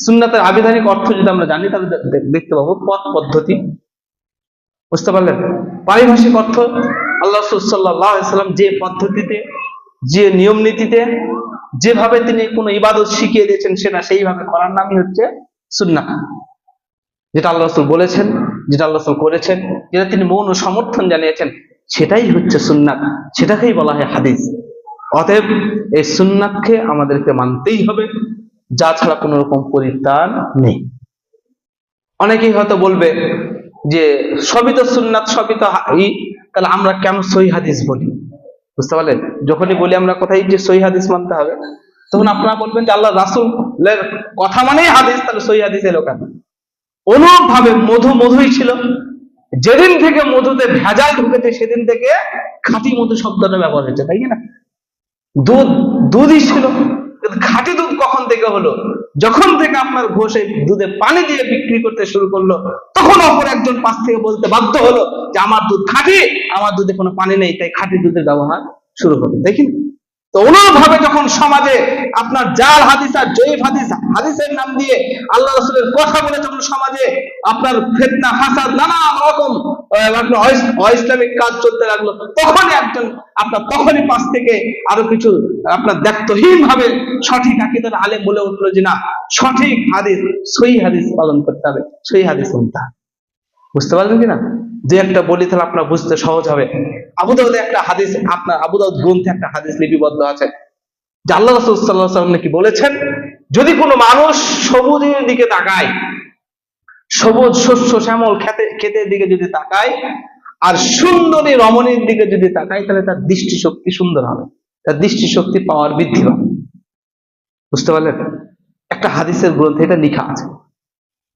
সুন্নাতের আবিধানিক অর্থ যদি আমরা জানি তাহলে দেখতে পাবো পথ পদ্ধতি, বুঝতে পারলেন? পারিভাষিক অর্থ, আল্লাহ রাসূল সাল্লাল্লাহু আলাইহি ওয়াসাল্লাম যে পদ্ধতিতে, যে নিয়ম নীতিতে, যেভাবে তিনি কোনো ইবাদত শিখিয়ে দিয়েছেন সেটা সেইভাবে করার নামই হচ্ছে সুন্নাহ। যেটা আল্লাহ রাসূল বলেছেন, যেটা আল্লাহ রাসূল করেছেন, যেটা তিনি মৌন সমর্থন জানিয়েছেন, সেটাই হচ্ছে সুন্নাত, সেটাকেই বলা হয় হাদিস। অতএব এই সুন্নাতকে আমাদেরকে মানতেই হবে, যা ছাড়া কোনো রকম পরিত্রাণ নেই। অনেকেই হয়তো বলবে যে সবই তো সুন্নাত, সবই তো তাহলে আমরা কেন সহিহ হাদিস বলি? বুঝতে পারলেন? যখনই বলি আমরা কোথায় যে সহিহ হাদিস মানতে হবে, তখন আপনারা বলবেন যে আল্লাহ রাসূলের কথা মানেই হাদিস, তাহলে সহিহ হাদিস এলো কেন? অনুরূপভাবে মধু মধুই ছিল, যেদিন থেকে মধুতে ভেজাল ঢুকেছে সেদিন থেকে খাঁটি মধু শব্দটা ব্যবহার হয়েছে, তাই না? দুধ দুধই ছিল, কিন্তু খাঁটি দুধ কখন থেকে হলো? যখন থেকে আপনার ঘোষ এই দুধে পানি দিয়ে বিক্রি করতে শুরু করলো, তখন অপর একজন পাশ থেকে বলতে বাধ্য হলো যে আমার দুধ খাঁটি, আমার দুধে কোনো পানি নেই, তাই খাঁটি দুধের ব্যবহার শুরু হলো। দেখেন তো, অনুরূপভাবে যখন সমাজে আপনার জাল হাদিস আর জয়ীফ হাদিস, হাদিসের নাম দিয়ে আল্লাহ রাসূলের কথা বলে যখন সমাজে আপনার ফিতনা ফাসাদ নানা রকম অইসলামিক কাজ চলতে লাগলো, তখনই একজন আপনার তখনই পাশ থেকে আরো কিছু আপনার দায়িত্বহীন ভাবে সঠিক আকীদার আলেম বলে উঠলো যে না, সঠিক হাদিস সহিহ হাদিস পালন করতে হবে, সহিহ হাদিস মানতে হবে। বুঝতে পারলেন কিনা? যে একটা বলি তাহলে আপনার বুঝতে সহজ হবে। আবু দাউদে একটা হাদিস, আপনার আবু দাউদ গ্রন্থে একটা হাদিস লিপিবদ্ধ আছে যে আল্লাহ রাসূল সাল্লাল্লাহু আলাইহি ওয়াসাল্লাম নাকি বলেছেন, যদি কোনো মানুষ সবুজের দিকে তাকায়, সবুজ শস্য শ্যামল ক্ষেতের দিকে যদি তাকায়, আর সুন্দরী রমণীর দিকে যদি তাকায়, তাহলে তার দৃষ্টিশক্তি সুন্দর হবে, তার দৃষ্টিশক্তি পাওয়ার বৃদ্ধি পাবে। বুঝতে পারলেন? একটা হাদিসের গ্রন্থে এটা লেখা আছে।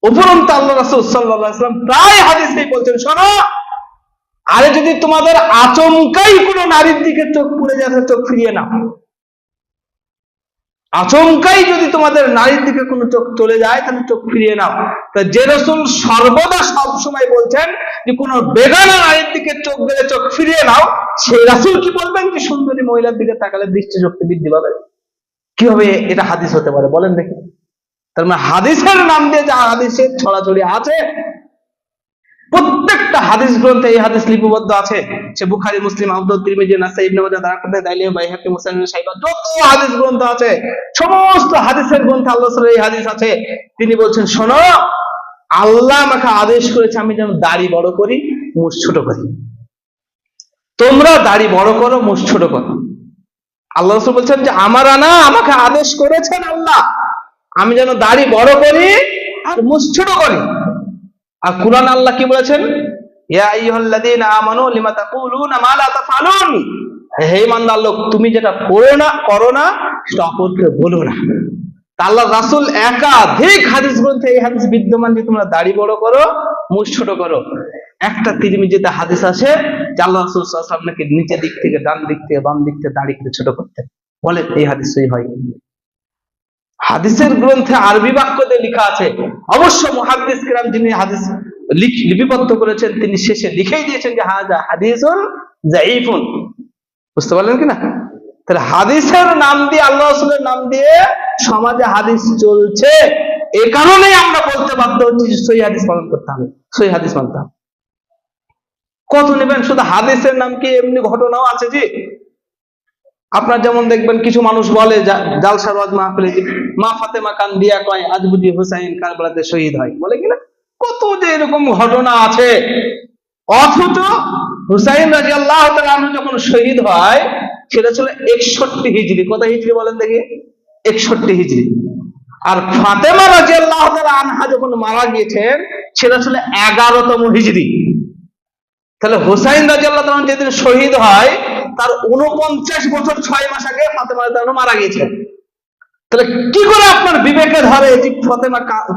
উপরন্তু আল্লাহ রাসূল সাল্লাল্লাহু আলাইহি ওয়াসাল্লাম প্রায় হাদিসেই বলছেন, শোনো, আরে যদি তোমাদের আচমকাই কোনো নারীর দিকে চোখ পড়ে যায়, চোখ ফিরিয়ে নাও। আচমকাই যদি তোমাদের নারীর দিকে কোনো চোখ চলে যায়, তাহলে চোখ ফিরিয়ে নাও। তা যে রাসূল সর্বদা সব সময় বলছেন যে কোনো বেগানা নারীর দিকে চোখ গেলে চোখ ফিরিয়ে নাও, সেই রাসূল কি বলবেন যে সুন্দরী মহিলার দিকে তাকালে দৃষ্টিশক্তি বৃদ্ধি পাবে? কিভাবে এটা হাদিস হতে পারে বলেন দেখি? তার মানে হাদিসের নাম দিয়ে যা হাদিসের ছড়াছড়ি আছে, প্রত্যেকটা হাদিস গ্রন্থে এই হাদিস লিপিবদ্ধ আছে। সে বুখারী, মুসলিম, আবু দাউদ, তিরমিজি, নাসাই, ইবনে মাজাহ, দারাকুতনি, দাইলিয়া, বাইহাকি, মুসনাদ, শাইবা, যত হাদিস গ্রন্থ আছে, সমস্ত হাদিসের গ্রন্থে আল্লাহ রাসূলের এই হাদিস আছে। তিনি বলছেন, শোনো, আল্লাহ আমাকে আদেশ করেছে আমি যেন দাড়ি বড় করি, মুছ ছোট করি। তোমরা দাড়ি বড় করো, মুছ ছোট করো। আল্লাহ রাসূল বলছেন যে আমাকে আদেশ করেছেন আল্লাহ, আমি যেন দাড়ি বড় করি আর মুছ ছোট করি। আর কুরআন আল্লাহ কি বলেছেন? ইয়া আইয়ুহাল্লাযীনা আমানু লিমা তাকুলুনা মা লা তাফআলুন। হে ঈমানদার লোক, তুমি যেটা করো না সেটা অপরকে বলো না। আল্লাহ রাসূল একাধিক হাদিস গ্রন্থে এই হাদিস বিদ্যমান যে তোমরা দাড়ি বড় করো, মুছ ছোট করো। একটা তিরমিজিতে হাদিস আছে যে আল্লাহ রাসূল সাল্লাল্লাহু আলাইহি ওয়াসাল্লাম নাকি নিচের দিক থেকে, ডান দিক থেকে, বাম দিক থেকে দাড়ি ছোট করতেন। বলে এই হাদিস সহিহ হয়? হাদিসের গ্রন্থে আরবি বাক্য দিয়ে লেখা আছে। অবশ্য মুহাদ্দিস কিরাম যিনি হাদিস লিপিবদ্ধ করেছেন, তিনি শেষে লিখেই দিয়েছেন যে হাযা হাদিসুন যায়ীফুন। বুঝতে পারলেন কিনা? তাহলে হাদিসের নাম দিয়ে, আল্লাহ রাসূলের নাম দিয়ে সমাজে হাদিস চলছে, এই কারণেই আমরা বলতে বাধ্য হচ্ছি যে সহিহ হাদিস পালন করতে হবে, সহিহ হাদিস মানতে হবে। কত নেবেন? শুধু হাদিসের নাম কি, এমনি ঘটনাও আছে জি। আপনার যেমন দেখবেন কিছু মানুষ বলে জালসার ওয়াজ মাহফিলে যে মা ফাতেমা কান্দিয়া কয় আজ বুঝি হুসাইন কারবালাতে শহীদ হয়, বলে কিনা? কত যে এরকম ঘটনা আছে। অথচ হুসাইন রাদিয়াল্লাহু তাআলা আনহু যখন শহীদ হয়, সেটা ছিল 61 হিজরি। কত হিজরি বলেন দেখি? 61 হিজরি। আর ফাতেমা রাদিয়াল্লাহু তাআলা আনহা যখন মারা গিয়েছেন, সেটা ছিল 11তম হিজরি। তাহলে হুসাইন রাদিয়াল্লাহু তাআলা যেদিন শহীদ হয়, তার 49 বছর 6 মাস আগে ফাতেমা রাদিয়াল্লাহু তাআলা মারা গিয়েছেন। তাহলে কি করে আপনার বিবেকে ধরে যে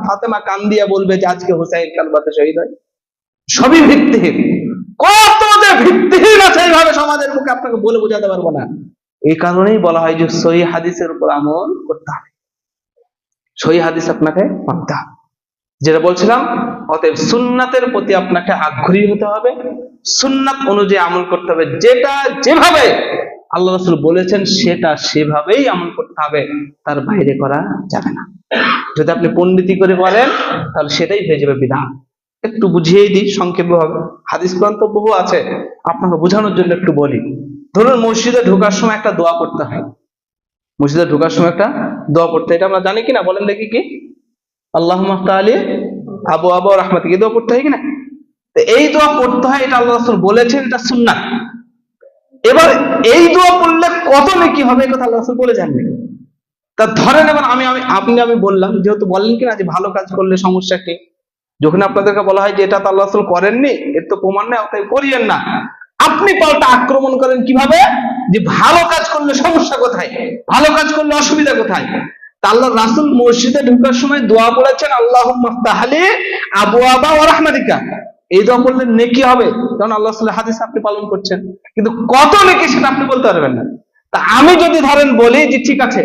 ফাতেমা কান্দিয়া বলবে যে আজকে হুসাইন কারবালাতে শহীদ হয়? সবই ভিত্তিহীন। কত যে ভিত্তিহীন আছে এইভাবে সমাজের মুখে আপনাকে বলে বোঝাতে পারবো না। এই কারণেই বলা হয় যে সহিহ হাদিসের উপর আমল করতে হবে, সহিহ হাদিস আপনাকে মানতে হবে। যেটা বলছিলাম, অতএব সুন্নাতের প্রতি আপনাকে আগ্রহী হতে হবে, সুন্নাত অনুযায়ী আমল করতে হবে। যেটা যেভাবে আল্লাহ রাসূল বলেছেন সেটা সেভাবেই আমল করতে হবে, তার বাইরে করা যাবে না। যদি আপনি পণ্ডিতি করে করেন, তাহলে সেটাই হয়ে যাবে বিদআত। একটু বুঝিয়ে দিই সংক্ষেপে হবে, হাদিস গ্রন্থ বহু আছে, আপনাকে বোঝানোর জন্য একটু বলি। ধরুন মসজিদে ঢোকার সময় একটা দোয়া করতে হয়, মসজিদে ঢোকার সময় একটা দোয়া করতে, এটা আমরা জানি কিনা বলেন দেখি? কি? আল্লাহুম্মা আফতাহ আলী আবওয়াবা রাহমাতিক, এই দোয়া করতে হয় কিনা? তো এই দোয়া করতে হয়, এটা আল্লাহ রাসূল বলেছেন, এটা সুন্নাত। এবার এই দোয়া পড়লে কত নেকি হবে, কথা আল্লাহ রাসূল বলে যাননি। তা ধরেন এবার আমি বললাম, যেহেতু বললেন কিনা যে ভালো কাজ করলে সমস্যা কি, যখন আপনাদেরকে বলা হয় যে এটা তো আল্লাহ রাসূল করেননি, এর তো প্রমাণ নেই, অতএব করিয়েন না, আপনি পাল্টা আক্রমণ করেন কিভাবে যে ভালো কাজ করলে সমস্যা কোথায়, ভালো কাজ করলে অসুবিধা কোথায়? তা আল্লাহ রাসূল মসজিদে ঢোকার সময় দোয়া বলেছেন আল্লাহুম্মা আফতাহ আলী আবওয়াবা ওয়া রাহমাতিকা। এই দোয়া করলে নেকি হবে, কারণ আল্লাহ রাসূলের হাদিস আপনি পালন করছেন, কিন্তু কত নেকি সেটা আপনি বলতে পারবেন না। তা আমি যদি ধরেন বলি যে ঠিক আছে,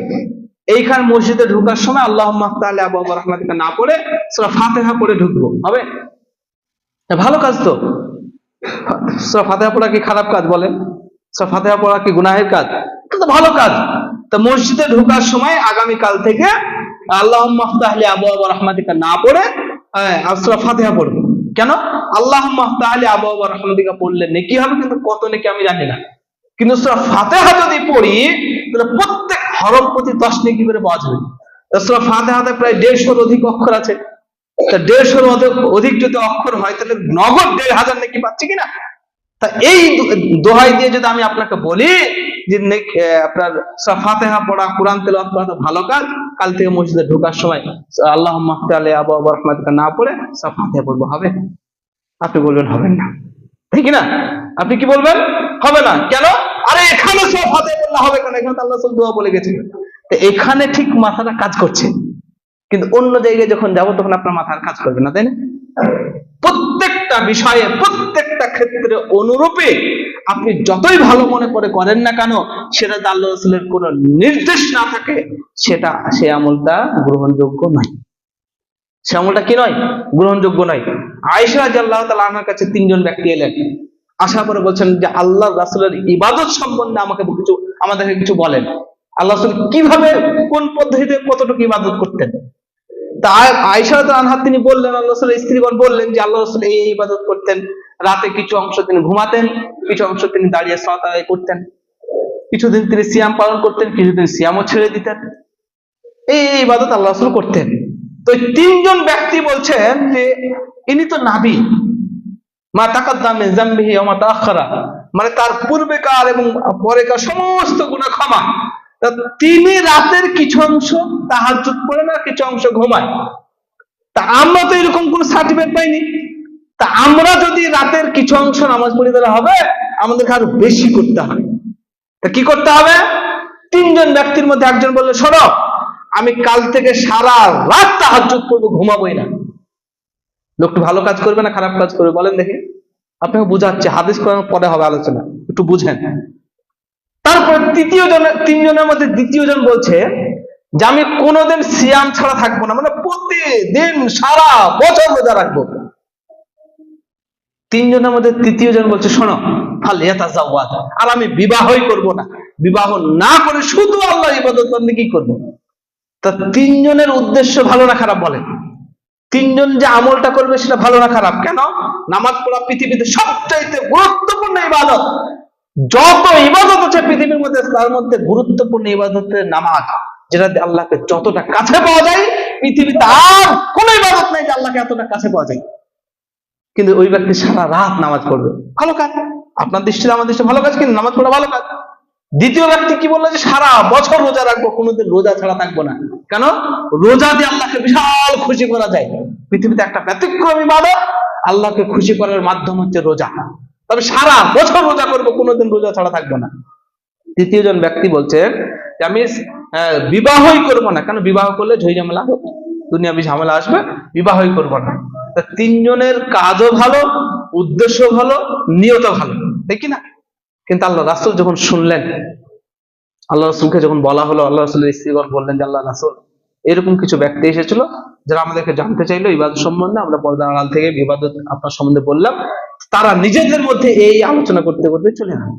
এইখানে মসজিদে ঢোকার সময় আল্লাহুম্মা আফতাহ আলী আবওয়াবা ওয়া রাহমাতিকা না পড়ে সূরা ফাতিহা পড়ে ঢুকবো, হবে? ভালো কাজ তো। সূরা ফাতিহা পড়া কি খারাপ কাজ বলেন? সূরা ফাতিহা পড়া কি গুনাহের কাজ? এটা তো ভালো কাজ। তো মসজিদে ঢোকার সময় আগামী কাল থেকে আল্লাহুম্মা আফতাহ আলী আবওয়াবা ওয়া রাহমাতিকা না পড়ে সূরা ফাতিহা পড়বো। কেন? আল্লাহুম্মা আফতাহ আলী আবওয়াবা ওয়া রাহমাতিকা পড়লে নেকি হবে, কিন্তু কত নেকি আমি জানি না। কিন্তু সূরা ফাতিহা যদি পড়ি, তাহলে প্রত্যেক হরফ প্রতি 10 নেকি করে পাওয়া যাবে। সূরা ফাতিহাতে প্রায় 150 অধিক অক্ষর আছে। তা 150 অধিক যদি অক্ষর হয় তাহলে নগদ 1500 নাকি পাচ্ছে কিনা। তা এই দোহাই দিয়ে যদি আমি আপনাকে বলি যে আপনার সূরা ফাতিহা পড়া, কোরআন তেলাওয়াত করা তো ভালো কাজ, কাল থেকে মসজিদে ঢোকার সময় আল্লাহুম্মা আফতি আলাই আবওয়াব রাহমাতিকা না পড়ে সূরা ফাতিহা পড়বো, হবে? আপনি বলবেন হবেন না, ঠিক না? আপনি কি বলবেন? হবে না। কেন? আরে এখানে সূরা ফাতিহা পড়লে হবে কেন? এখানে তো আল্লাহ রাসূল দোয়া বলে গেছেন। তো এখানে ঠিক মাথাটা কাজ করছে, কিন্তু অন্য জায়গায় যখন যাবো তখন আপনার মাথার কাজ করবে না, তাই না? প্রত্যেকটা বিষয়ে, প্রত্যেকটা ক্ষেত্রে অনুরূপে আপনি যতই ভালো মনে করে করেন না কেন, সেটা আল্লাহ রাসূলের কোনো নির্দেশ না থাকে, সেটা সে আমলটা গ্রহণযোগ্য নয়। সে আমলটা কি নয়? গ্রহণযোগ্য নয়। আয়েশা রাদিয়াল্লাহু তাআলা আনহার কাছে 3 জন ব্যক্তি এলেন, আসার পরে বলছেন যে আল্লাহ রাসূলের ইবাদত সম্বন্ধে আমাদেরকে কিছু বলেন। আল্লাহ রাসূল কিভাবে, কোন পদ্ধতিতে কতটুকু ইবাদত করতেন। তা আয়েশা রাদিয়াল্লাহু আনহা তিনি বললেন, আল্লাহ রাসূলের স্ত্রীগণ বললেন যে আল্লাহ রাসূল এই ইবাদত করতেন, রাতে কিছু অংশ তিনি ঘুমাতেন, কিছু অংশ তিনি দাঁড়িয়ে সালাত আদায় করতেন, কিছুদিন তিনি সিয়াম পালন করতেন, কিছুদিন সিয়ামও ছেড়ে দিতেন। এই ইবাদত আল্লাহ রাসূল করতেন। তো 3 জন ব্যক্তি বলছেন যে ইনি তো নবী, মা তাকাদ্দামা মিন যামবিহি ওয়া মা তাআখারা, মানে তার পূর্বেকার এবং পরেকার সমস্ত গুনাহ ক্ষমা। তা তিনি রাতের কিছু অংশ তাহাজ্জুদ পড়েন আর কিছু অংশ ঘুমায়। তা আমরা তো এরকম কোন সার্টিফিকেট পাইনি। তা আমরা যদি রাতের কিছু অংশ নামাজ পড়ি তাহলে হবে? আমাদেরকে আরো বেশি করতে হবে। তা কি করতে হবে? 3 জন ব্যক্তির মধ্যে একজন বলল, শোনো, আমি কাল থেকে সারা রাত তাহাজ্জুদ করবো, ঘুমাবোই না। লোকটি ভালো কাজ করবে না খারাপ কাজ করবে বলেন দেখি? আপনাকে বুঝাচ্ছে, হাদিস কোরআন পরে হবে আলোচনা, একটু বুঝেন। তারপর 3 জনের মধ্যে দ্বিতীয় জন বলছে যে আমি কোনোদিন সিয়াম ছাড়া থাকবো না, মানে প্রতিদিন সারা বছর রোজা রাখবো। 3 জনের মধ্যে তৃতীয় জন বলছে, শোনো, ফালইয়াতাযাওয়াজ, আর আমি বিবাহই করব না, বিবাহ না করে শুধু আল্লাহর ইবাদত বন্দেগী করব। তা 3 জনের উদ্দেশ্য ভালো না খারাপ বলেন? 3 জন যে আমলটা করবে সেটা ভালো না খারাপ? কেন? নামাজ পড়া পৃথিবীতে সবচাইতে গুরুত্বপূর্ণ ইবাদত। যত ইবাদত আছে পৃথিবীর মধ্যে, তার মধ্যে গুরুত্বপূর্ণ ইবাদতের নামাজ, যেটা আল্লাহকে যতটা কাছে পাওয়া যায় পৃথিবীতে আর কোন ইবাদত নাই যে আল্লাহকে এতটা কাছে পাওয়া যায়। কিন্তু ওই ব্যক্তি সারা রাত নামাজ পড়বে, ভালো কাজ। আপনার দৃষ্টিতে, আমার দৃষ্টিতে ভালো কাজ, কিন্তু নামাজ পড়া ভালো কাজ। দ্বিতীয় ব্যক্তি কি বললো যে সারা বছর রোজা রাখবো, কোনোদিন রোজা ছাড়া থাকবো না। কেন? রোজা দিয়ে আল্লাহকে বিশাল খুশি করা যায়। পৃথিবীতে একটা ব্যতিক্রম ইবাদত, আল্লাহকে খুশি করার মাধ্যম হচ্ছে রোজা। তবে সারা বছর রোজা করবো, কোনোদিন রোজা ছাড়া থাকবো না। তৃতীয় জন ব্যক্তি বলছেন যে আমি বিবাহই করবো না। কেন? বিবাহ করলে ঝই ঝামেলা, দুনিয়াবি ঝামেলা আসবে, বিবাহই করবো না। 3 জনের কাজও ভালো, উদ্দেশ্য ভালো, নিয়ত ভালো, ঠিক না? কিন্তু আল্লাহ রাসূল যখন শুনলেন, আল্লাহ রাসূলকে যখন বলা হলো, আল্লাহ রাসূলের স্ত্রীগণ বললেন যে আল্লাহ রাসূল, এরকম কিছু ব্যক্তি এসেছিল যারা আমাদেরকে জানতে চাইলো ইবাদত সম্বন্ধে, আমরা পর্দার আড়াল থেকে ইবাদত আপনার সম্বন্ধে বললাম, তারা নিজেদের মধ্যে এই আলোচনা করতে করতে চলে গেল।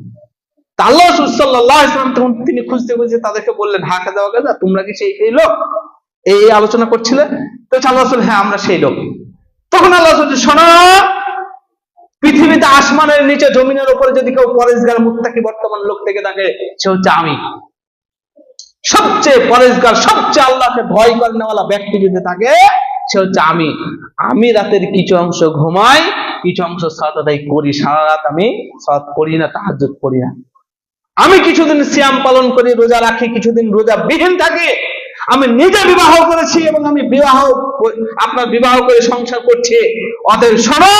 আল্লাহ রাসূল সাল্লাল্লাহু আলাইহি ওয়াসাল্লাম তখন তিনি খুঁজতে খুঁজতে তাদেরকে বললেন, হাকা দেওয়া গাজা, তোমরা কি সেই লোক এই আলোচনা করছিলে? তো আল্লাহ রাসূল, হ্যাঁ আমরা সেই লোক। তখন আল্লাহ রাসূল, শোনো, পৃথিবীতে আসমানের নিচে জমিনের উপরে যদি কেউ পরেশগার মুত্তাকি বর্তমান লোক থেকে থাকে, সে হচ্ছে আমি। সবচেয়ে পরেশগার, সবচেয়ে আল্লাহকে ভয় করেনেওয়ালা ব্যক্তি যদি থাকে, সে হচ্ছে আমি। আমি রাতের কিছু অংশ ঘুমাই, কিছু অংশ সালাত আদায় করি। সারা রাত আমি সালাত করি না, তাহাজ্জুদ করি না। আমি কিছুদিন সিয়াম পালন করি, রোজা রাখি, কিছুদিন রোজা বিহীন থাকি। আমি নিজে বিবাহ করেছি এবং আমি বিবাহ করে সংসার করছি। অতএব শোনো,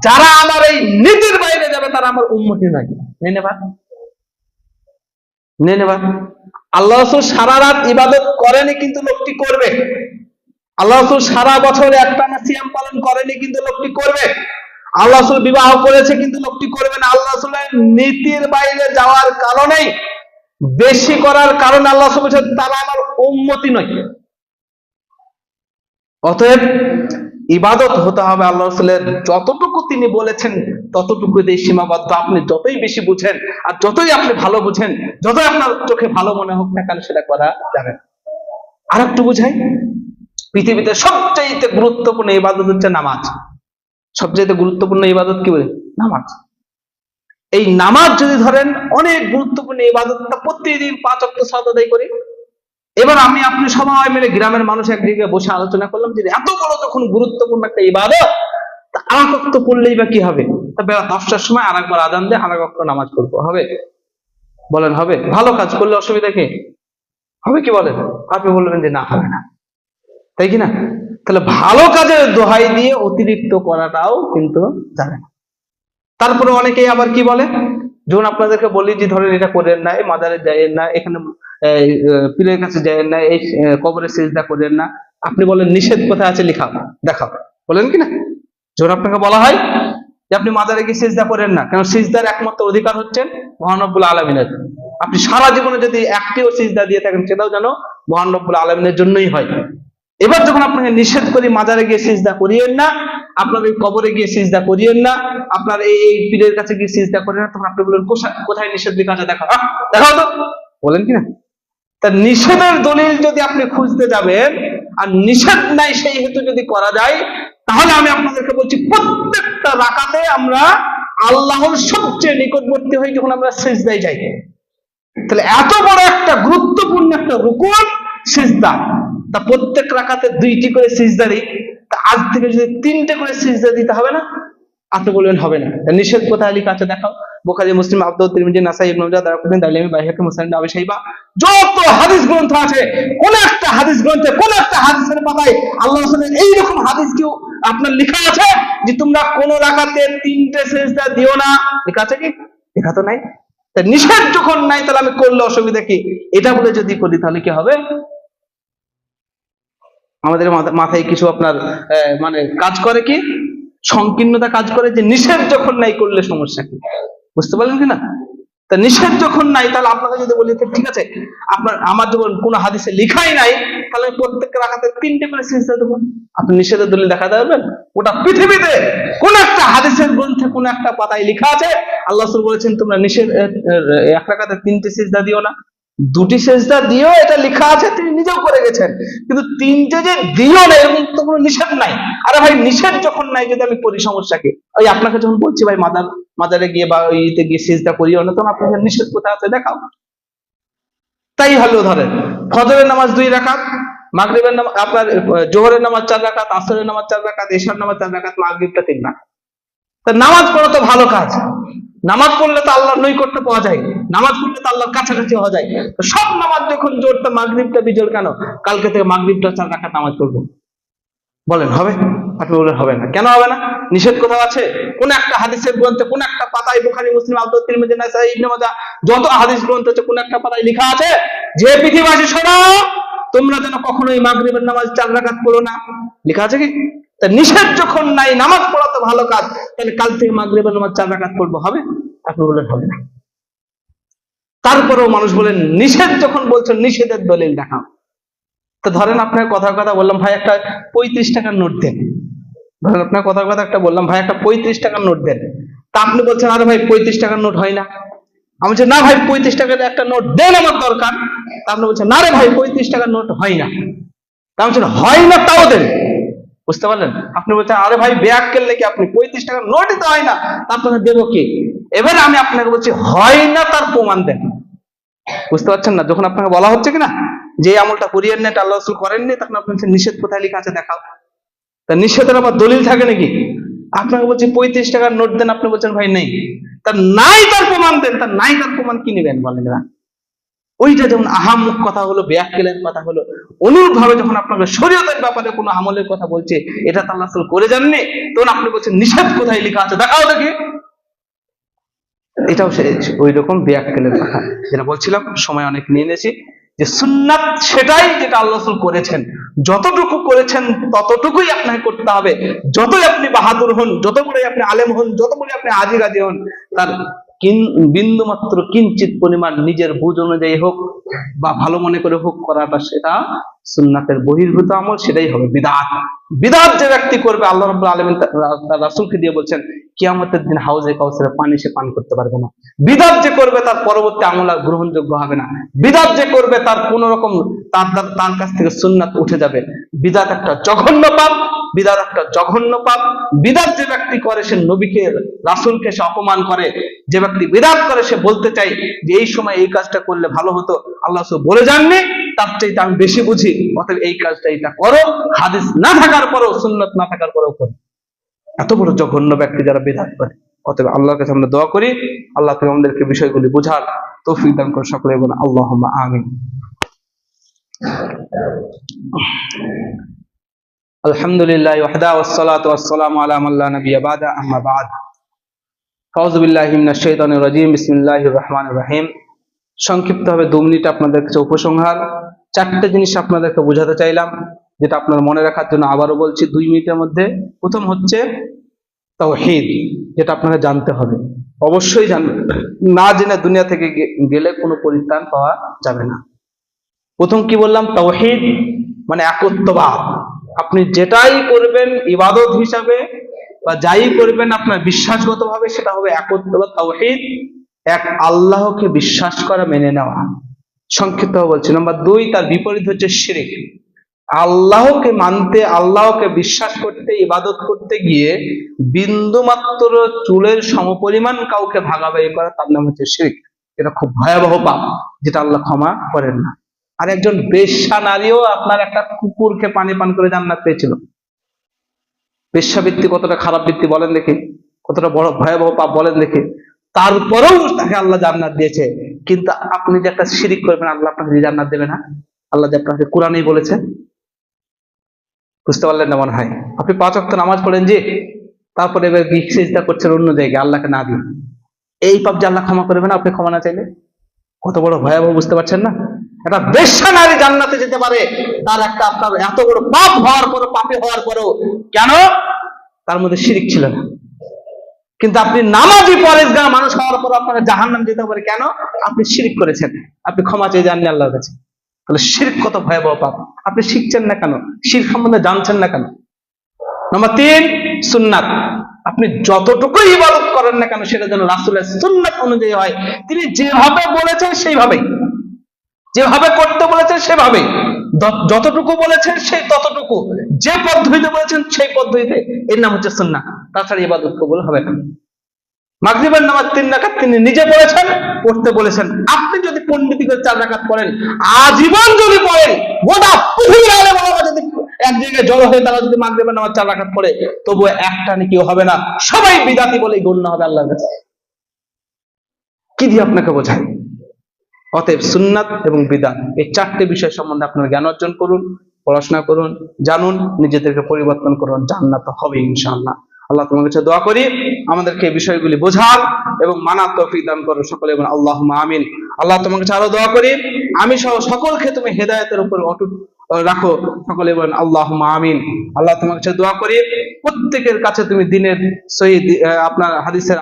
যারা আমার এই নীতির বাইরে যাবে তারা আমার উম্মতি নয়। নেবা। আল্লাহ রাসূল সারা রাত ইবাদত করেনি, কিন্তু লোকটি করবে। আল্লাহ রাসূল সারা বছর একটানা সিয়াম পালন করেনি, কিন্তু লোকটি করবে। আল্লাহ রাসূল বিবাহ করেছে, কিন্তু লোকটি করবে না। আল্লাহ রাসূলের নীতির বাইরে যাওয়ার কারণে, বেশি করার কারণে আল্লাহ রাসূল বলেছেন তারা আমার উম্মতি নয়। অতএব ইবাদত হতে হবে আল্লাহ রাসূলের যতটুকু তিনি বলেছেন ততটুকুতেই সীমাবদ্ধ। আপনি যতই বেশি বুঝেন আর যতই আপনি ভালো বুঝেন, যতই আপনার চোখে ভালো মনে হোক না কেন, সেটা করা যাবে। আর একটু বুঝাই, পৃথিবীতে সবচেয়ে গুরুত্বপূর্ণ ইবাদত হচ্ছে নামাজ। সবচেয়ে গুরুত্বপূর্ণ ইবাদত কি বলে? নামাজ। এই নামাজ যদি ধরেন, অনেক গুরুত্বপূর্ণ ইবাদতটা, প্রতিদিন 5 ওয়াক্ত সালাত আদায় করি, এবার আমি আপনি সবাই মিলে গ্রামের মানুষ এক জায়গায় বসে আলোচনা করলাম যে এত বড় যখন গুরুত্বপূর্ণ একটা ইবাদত, আর ওয়াক্ত পড়লেই বা কি হবে? তা বেলা 10টার সময় আর একবার আজান দিয়ে আর এক ওয়াক্ত নামাজ পড়বো, হবে? বলেন হবে? ভালো কাজ করলে অসুবিধা কি হবে? কি বলেন? আপনি বলবেন যে না, হবে না, তাই কি না? তাহলে ভালো কাজের দোহাই দিয়ে অতিরিক্ত করাটাও কিন্তু যাবে না। তারপরে অনেকেই আবার কি বলে, যখন আপনাদেরকে বলি যে ধরেন এটা করেন না, এই মাজারে যাইয়েন না, এখানে পীরের কাছে যাইয়েন না, এই কবরে সিজদা করেন না, আপনি বলেন নিষেধ কোথায় আছে লিখাও, দেখাও, বলেন কি না? যখন আপনাকে বলা হয় যে আপনি মাজারে গিয়ে সিজদা করেন না, কারণ সিজদার একমাত্র অধিকার হচ্ছেন মহান রব্বুল আলামিনের। আপনি সারা জীবনে যদি একটিও সিজদা দিয়ে থাকেন সেটাও যেন মহান রব্বুল আলামিনের জন্যই হয়। এবার যখন আপনাকে নিষেধ করি মাজারে গিয়ে সিজদা করিয়েন না, আপনার এই কবরে গিয়ে সিজদা করিয়েন না, আপনার এই পীরের কাছে গিয়ে সিজদা করেন না, তখন আপনি বলেন কোথায় নিষেধ লেখা আছে দেখাও, দেখাও তো, বলেন কিনা? তা নিষেধের দলিল যদি আপনি খুঁজতে যাবেন আর নিষেধ নাই সেই হেতু যদি করা যায়, তাহলে আমি আপনাদেরকে বলছি প্রত্যেকটা রাকাতে আমরা আল্লাহর সবচেয়ে নিকটবর্তী হই যখন আমরা সিজদায় যাই। তাহলে এত বড় একটা গুরুত্বপূর্ণ একটা রুকুন সিজদা, তা প্রত্যেক রাকাতে 2টি করে সিজদা দিই, তা আজ থেকে যদি 3টে করে সিজদা দিতে হবে না? আপনি বলবেন হবে না। নিষেধ কোথায় লেখা আছে দেখাও। বুখারী, মুসলিম, আবু দাউদ, তিরমিজি, নাসাই, ইবনে মাজাহ, দারকুতনি, দাইলামি, বাইহাকী, মুসনাদ, আবু শাইবা, যত হাদিস গ্রন্থ আছে, কোন একটা হাদিস গ্রন্থে কোন একটা হাদিসের পাতায় আল্লাহ রাসূলের এইরকম হাদিস কি আপনার লেখা আছে যে তোমরা কোন রাকাতে 3টে সিজদা দিও না? লেখা আছে কি? লেখা তো নাই। তা নিষেধ যখন নাই তাহলে আমি করলে অসুবিধা কি? এটা বলে যদি করি তাহলে কি হবে? আমাদের মাথায় কিছু আপনার মানে কাজ করে কি, সংকীর্ণতা কাজ করে, যে নিষেধ যখন নাই করলে সমস্যা কি? বুঝতে পারলেন কিনা? তা নিষেধ যখন নাই তাহলে আপনাকে যদি বলি ঠিক আছে, আমার যখন কোনো হাদিসে লেখাই নাই, তাহলে প্রত্যেক রাকাতে 3টে করে সিজদা দেবো। আপনি নিষেধের দলিল দেখাতে পারবেন? ওটা পৃথিবীতে কোন একটা হাদিসের গ্রন্থে কোন একটা পাতায় লেখা আছে আল্লাহ রাসূল বলেছেন তোমরা নিষেধ এক রাকাতে 3টে সিজদা দিও না? 2টি সিজদা দিও, এটা লেখা আছে, তিনি নিজেও করে গেছেন, কিন্তু 3টে যে দিও না এরকম তো কোনো নিষেধ নাই। আরে ভাই নিষেধ যখন নাই যদি আমি করি সমস্যা কি? ওই আপনাকে যখন বলছি ভাই মাজারে গিয়ে বা ইতে গিয়ে সিজদা করিও না, তখন আপনাকে নিষেধ কোথায় আছে দেখাও। তাই হলো ধরেন ফজরের নামাজ 2 রাকাত, মাগরিবের নামাজ আপনার জোহরের নামাজ 4 রাকাত, আসরের নামাজ 4 রাকাত, এশার নামাজ 4 রাকাত, মাগরিবটা 3 রাকাত। তা নামাজ পড়া তো ভালো কাজ, নামাজ পড়লে তো আল্লাহর নৈকট্য পাওয়া যায়, নামাজ পড়লে তো আল্লাহর কাছাকাছি হওয়া যায়। তো সব নামাজ যখন জোরটা, মাগরিবটা বিজোড় কেন? কালকে থেকে মাগরিবটা 4 রাকাত নামাজ পড়বো, বলেন হবে? আপনি বলেন হবে না। কেন হবে না? নিষেধ কোথাও আছে? কোন একটা হাদিসের গ্রন্থে, কোন একটা পাতায়, বুখারী, মুসলিম, আবু দাউদ, তিরমিজি, নাসাই, ইবনে মাজাহ, যত হাদিস গ্রন্থ আছে কোন একটা পাতায় লেখা আছে যে পৃথিবীবাসী শোনো, তোমরা যেন কখনোই মাগরিবের নামাজ 4 রাকাত পড়ো না? লেখা আছে কি? তা নিষেধ যখন নাই, নামাজ পড়া তো ভালো কাজ, তাহলে কাল থেকে মাগরিবের নামাজ 4 রাকাত পড়বো, হবে? আপনি বলেন হবে না। তারপরেও মানুষ বলেন নিষেধ যখন বলছেন নিষেধের দলিল দেখাও। তো ধরেন আপনার কথার কথা বললাম ভাই একটা 35 টাকার নোট দেন, ধরেন আপনার কথার কথা একটা বললাম ভাই একটা 35 টাকার নোট দেন। তা আপনি বলছেন আরে ভাই 35 টাকার নোট হয় না। আমি বলছি না ভাই 35 টাকার একটা নোট দেন, আমার দরকার। তা আপনি বলছেন না রে ভাই 35 টাকার নোট হয় না। তা আমি বলছি হয় না তাও দেন। বুঝতে পারলেন? আপনি বলছেন আরে ভাই ব্যাগ কেললে কি আপনি 35 টাকার নোটই তো হয় না, তা আপনাকে দেবো কি? এবারে আমি আপনাকে বলছি হয় না তার প্রমাণ দেন। বুঝতে পারছেন না? যখন আপনাকে বলা হচ্ছে কিনা যে আমলটা করিয়েন না, এটা আল্লাহ রাসূল করেননি, তখন আপনি বলছেন নিষেধ কোথায় লেখা আছে দেখাও। তা নিষেধের আবার দলিল থাকে নাকি? আপনাকে বলছি 35 টাকার নোট দেন, আপনি বলছেন ভাই নেই। তার নাই তার প্রমাণ দেন। তার নাই তার প্রমাণ কি নেবেন বলেন না? ওইটা যেমন আহাম্মক কথা হলো, ব্যাককেলের কথা হলো, অনুরূপ ভাবে যখন আপনাকে শরীয়তের ব্যাপারে কোনো আমলের কথা বলছে এটা তো আল্লাহ রাসূল করে যাননি, তখন আপনি বলছেন নিষেধ কোথায় লেখা আছে দেখাও দেখি। এটাও ওই রকম ব্যাককেলের কথা। যেটা বলছিলাম, সময় অনেক নিয়ে নিয়েছি, যে সুন্নাত সেটাই যেটা আল্লাহ রাসূল করেছেন, যতটুকু করেছেন ততটুকুই আপনাকে করতে হবে। যতই আপনি বাহাদুর হন, যত বড়ই আপনি আলেম হন, যত বড়ই আপনি আজি গাজি হন, তার বিন্দু মাত্র কিঞ্চিত পরিমাণ নিজের বুঝ অনুযায়ী হোক বা ভালো মনে করে হোক করাটা, সেটা সুন্নাতের বহির্ভূত আমল, সেটাই হবে বিদআত। বিদআত যে ব্যক্তি করবে, আল্লাহ রাব্বুল আলামিন তার রাসূলকে দিয়ে বলছেন কিয়ামতের দিন হাউজে কাউসারের পানি সে পান করতে পারবে না। বিদআত যে করবে তার পরবর্তী আমল আর গ্রহণযোগ্য হবে না। বিদআত যে করবে তার কোন রকম তার কাছ থেকে সুন্নাত উঠে যাবে। বিদআত একটা জঘন্য পাপ, বিদআত একটা জঘন্য পাপ। বিদআত যে ব্যক্তি করে সে নবীকে রাসূলকে সে অপমান করে। যে ব্যক্তি বিদআত করে সে বলতে চায় যে এই সময় এই কাজটা করলে ভালো হতো, আল্লাহ রাসূল বলে যাননি, তার চাইতে আমি বেশি বুঝি, অতএব এই কাজটা এটা করো, হাদিস না থাকার পরেও, সুন্নাত না থাকার পরেও করো। এত বড় জঘন্য ব্যক্তি যারা বিদআত করে। অতএব আল্লাহর কাছে আমরা দোয়া করি, আল্লাহ তুমি আমাদেরকে বিষয়গুলি বোঝার তৌফিক দান করো সকলে বলুন আল্লাহুম্মা আমিন। আলহামদুলিল্লাহ ওয়াহদা ওয়াসসালাতু ওয়াসসালামু আলা মান লা নাবিয়্যা বা'দা, আম্মা বা'দ। আউযু বিল্লাহি মিনাশ শাইতানির রাজীম, বিসমিল্লাহির রহমানির রহিম। সংক্ষিপ্তভাবে 2 মিনিট আপনাদের কাছে উপসংহার। 4টে জিনিস আপনাদেরকে বোঝাতে চাইলাম, যেটা আপনারা মনে রাখার জন্য আবারও বলছি 2 মিনিটের মধ্যে। প্রথম হচ্ছে তাওহীদ, যেটা আপনাকে জানতে হবে, অবশ্যই জানবেন। না জেনে দুনিয়া থেকে গেলে কোনো পরিত্রাণ পাওয়া যাবে না। প্রথম কি বললাম? তাওহীদ মানে একত্ববাদ। আপনি যেটাই করবেন ইবাদত হিসাবে বা যাই করবেন আপনার বিশ্বাসগতভাবে, সেটা হবে একত্ববাদ, তাওহীদ, এক আল্লাহকে বিশ্বাস করা, মেনে নেওয়া। সংক্ষিপ্ত বলছি। নাম্বার 2, তার বিপরীত হচ্ছে শিরক। আল্লাহকে মানতে, আল্লাহকে বিশ্বাস করতে, ইবাদত করতে গিয়ে বিন্দু মাত্র চুলের সমপরিমাণ কাউকে ভাগাভাগি করা, তার নাম হচ্ছে শিরক। এটা খুব ভয়াবহ পাপ, যেটা আল্লাহ ক্ষমা করেন না। আর একজন বেশ্যা নারীও আপনার একটা কুকুরকে পানি পান করে জান্নাত পেয়েছিল। বেশ্যাবৃত্তি কতটা খারাপ বৃত্তি বলেন দেখি, কতটা বড় ভয়াবহ পাপ বলেন দেখি। তারপরেও তাকে আল্লাহ জান্নাত দিয়েছে। কিন্তু আপনি যে একটা শিরক করবেন, আল্লাহ আপনাকে জান্নাত দেবে না? আল্লাহ যে আপনাকে কোরআনেই বলেছে। বুঝতে পারলেন না মনে হয়? আপনি 5 ওয়াক্ত নামাজ পড়েন যে, তারপরে এবার সিজদা করছেন অন্য জায়গায় আল্লাহকে না দিয়ে। এই পাপ যে আল্লাহ ক্ষমা করবে না আপনি ক্ষমা না চাইলে? কত বড় ভয়াবহ, বুঝতে পারছেন না? একটা বেশ্যা নারী জান্নাতে যেতে পারে, তার একটা আপনার এত বড় পাপ হওয়ার পরও, পাপী হওয়ার পরও, কেন? তার মধ্যে শিরক ছিল না। কিন্তু আপনি নামাজি পরেজগার মানুষ হওয়ার পর আপনাকে জাহান্নাম যেতে পারে, কেন? আপনি শিরক করেছেন, আপনি ক্ষমা চেয়ে যাননি আল্লাহর কাছে। তাহলে শিরক কত ভয়াবহ পাপ, আপনি শিখছেন না কেন? শিরক সম্বন্ধে জানছেন না কেন? নাম্বার 3, সুন্নাত। আপনি যতটুকু ইবাদত করেন না কেন, সেটা যেন রাসূলের সুন্নাত অনুযায়ী হয়। তিনি যেভাবে বলেছেন সেইভাবেই, যেভাবে করতে বলেছেন সেভাবেই, যতটুকু বলেছেন সেই ততটুকু, যে পদ্ধতিতে বলেছেন সেই পদ্ধতিতে, এর নাম হচ্ছে সুন্নাহ। তাছাড়া ইবাদত কবুল হবে না। মাগরিবের নামাজ 3 রাকাত তিনি নিজে পড়েছেন, পড়তে বলেছেন। আপনি যদি পণ্ডিতি করে 4 রাকাত পড়েন, আজীবন যদি পড়েন, গোটা পৃথিবীর আলেম ওলামা যদি এক জায়গায় জড়ো হয়ে তারা যদি মাগরিবের নামাজ 4 রাকাত পড়ে, তবুও একটা নেকিও হবে না, সবাই বিদাতি বলেই গণ্য হবে আল্লাহর কাছে। কি দিয়ে আপনাকে বোঝায়? অতএব সুন্নাত এবং বিদআত, এই 4টে বিষয় সম্বন্ধে আপনারা জ্ঞান অর্জন করুন, পড়াশোনা করুন, জানুন, নিজেদেরকে পরিবর্তন করুন, জান্নাত হবে ইনশাআল্লাহ। আল্লাহ তোমার কাছে দোয়া করি আমাদেরকে এই বিষয়গুলি বোঝার এবং মানার তৌফিক দান করো সকলে বলুন আল্লাহুম্মা আমিন। আল্লাহ তোমার কাছে আরো দোয়া করি আমি সহ সকলকে তুমি হেদায়েতের উপর অটুট রাখো, সকলে বলেন আল্লাহুম্মা আমিন। আল্লাহ তোমার কাছে দোয়া করি প্রত্যেকের কাছে তুমি দ্বীনের সহিহ আপনার হাদিসের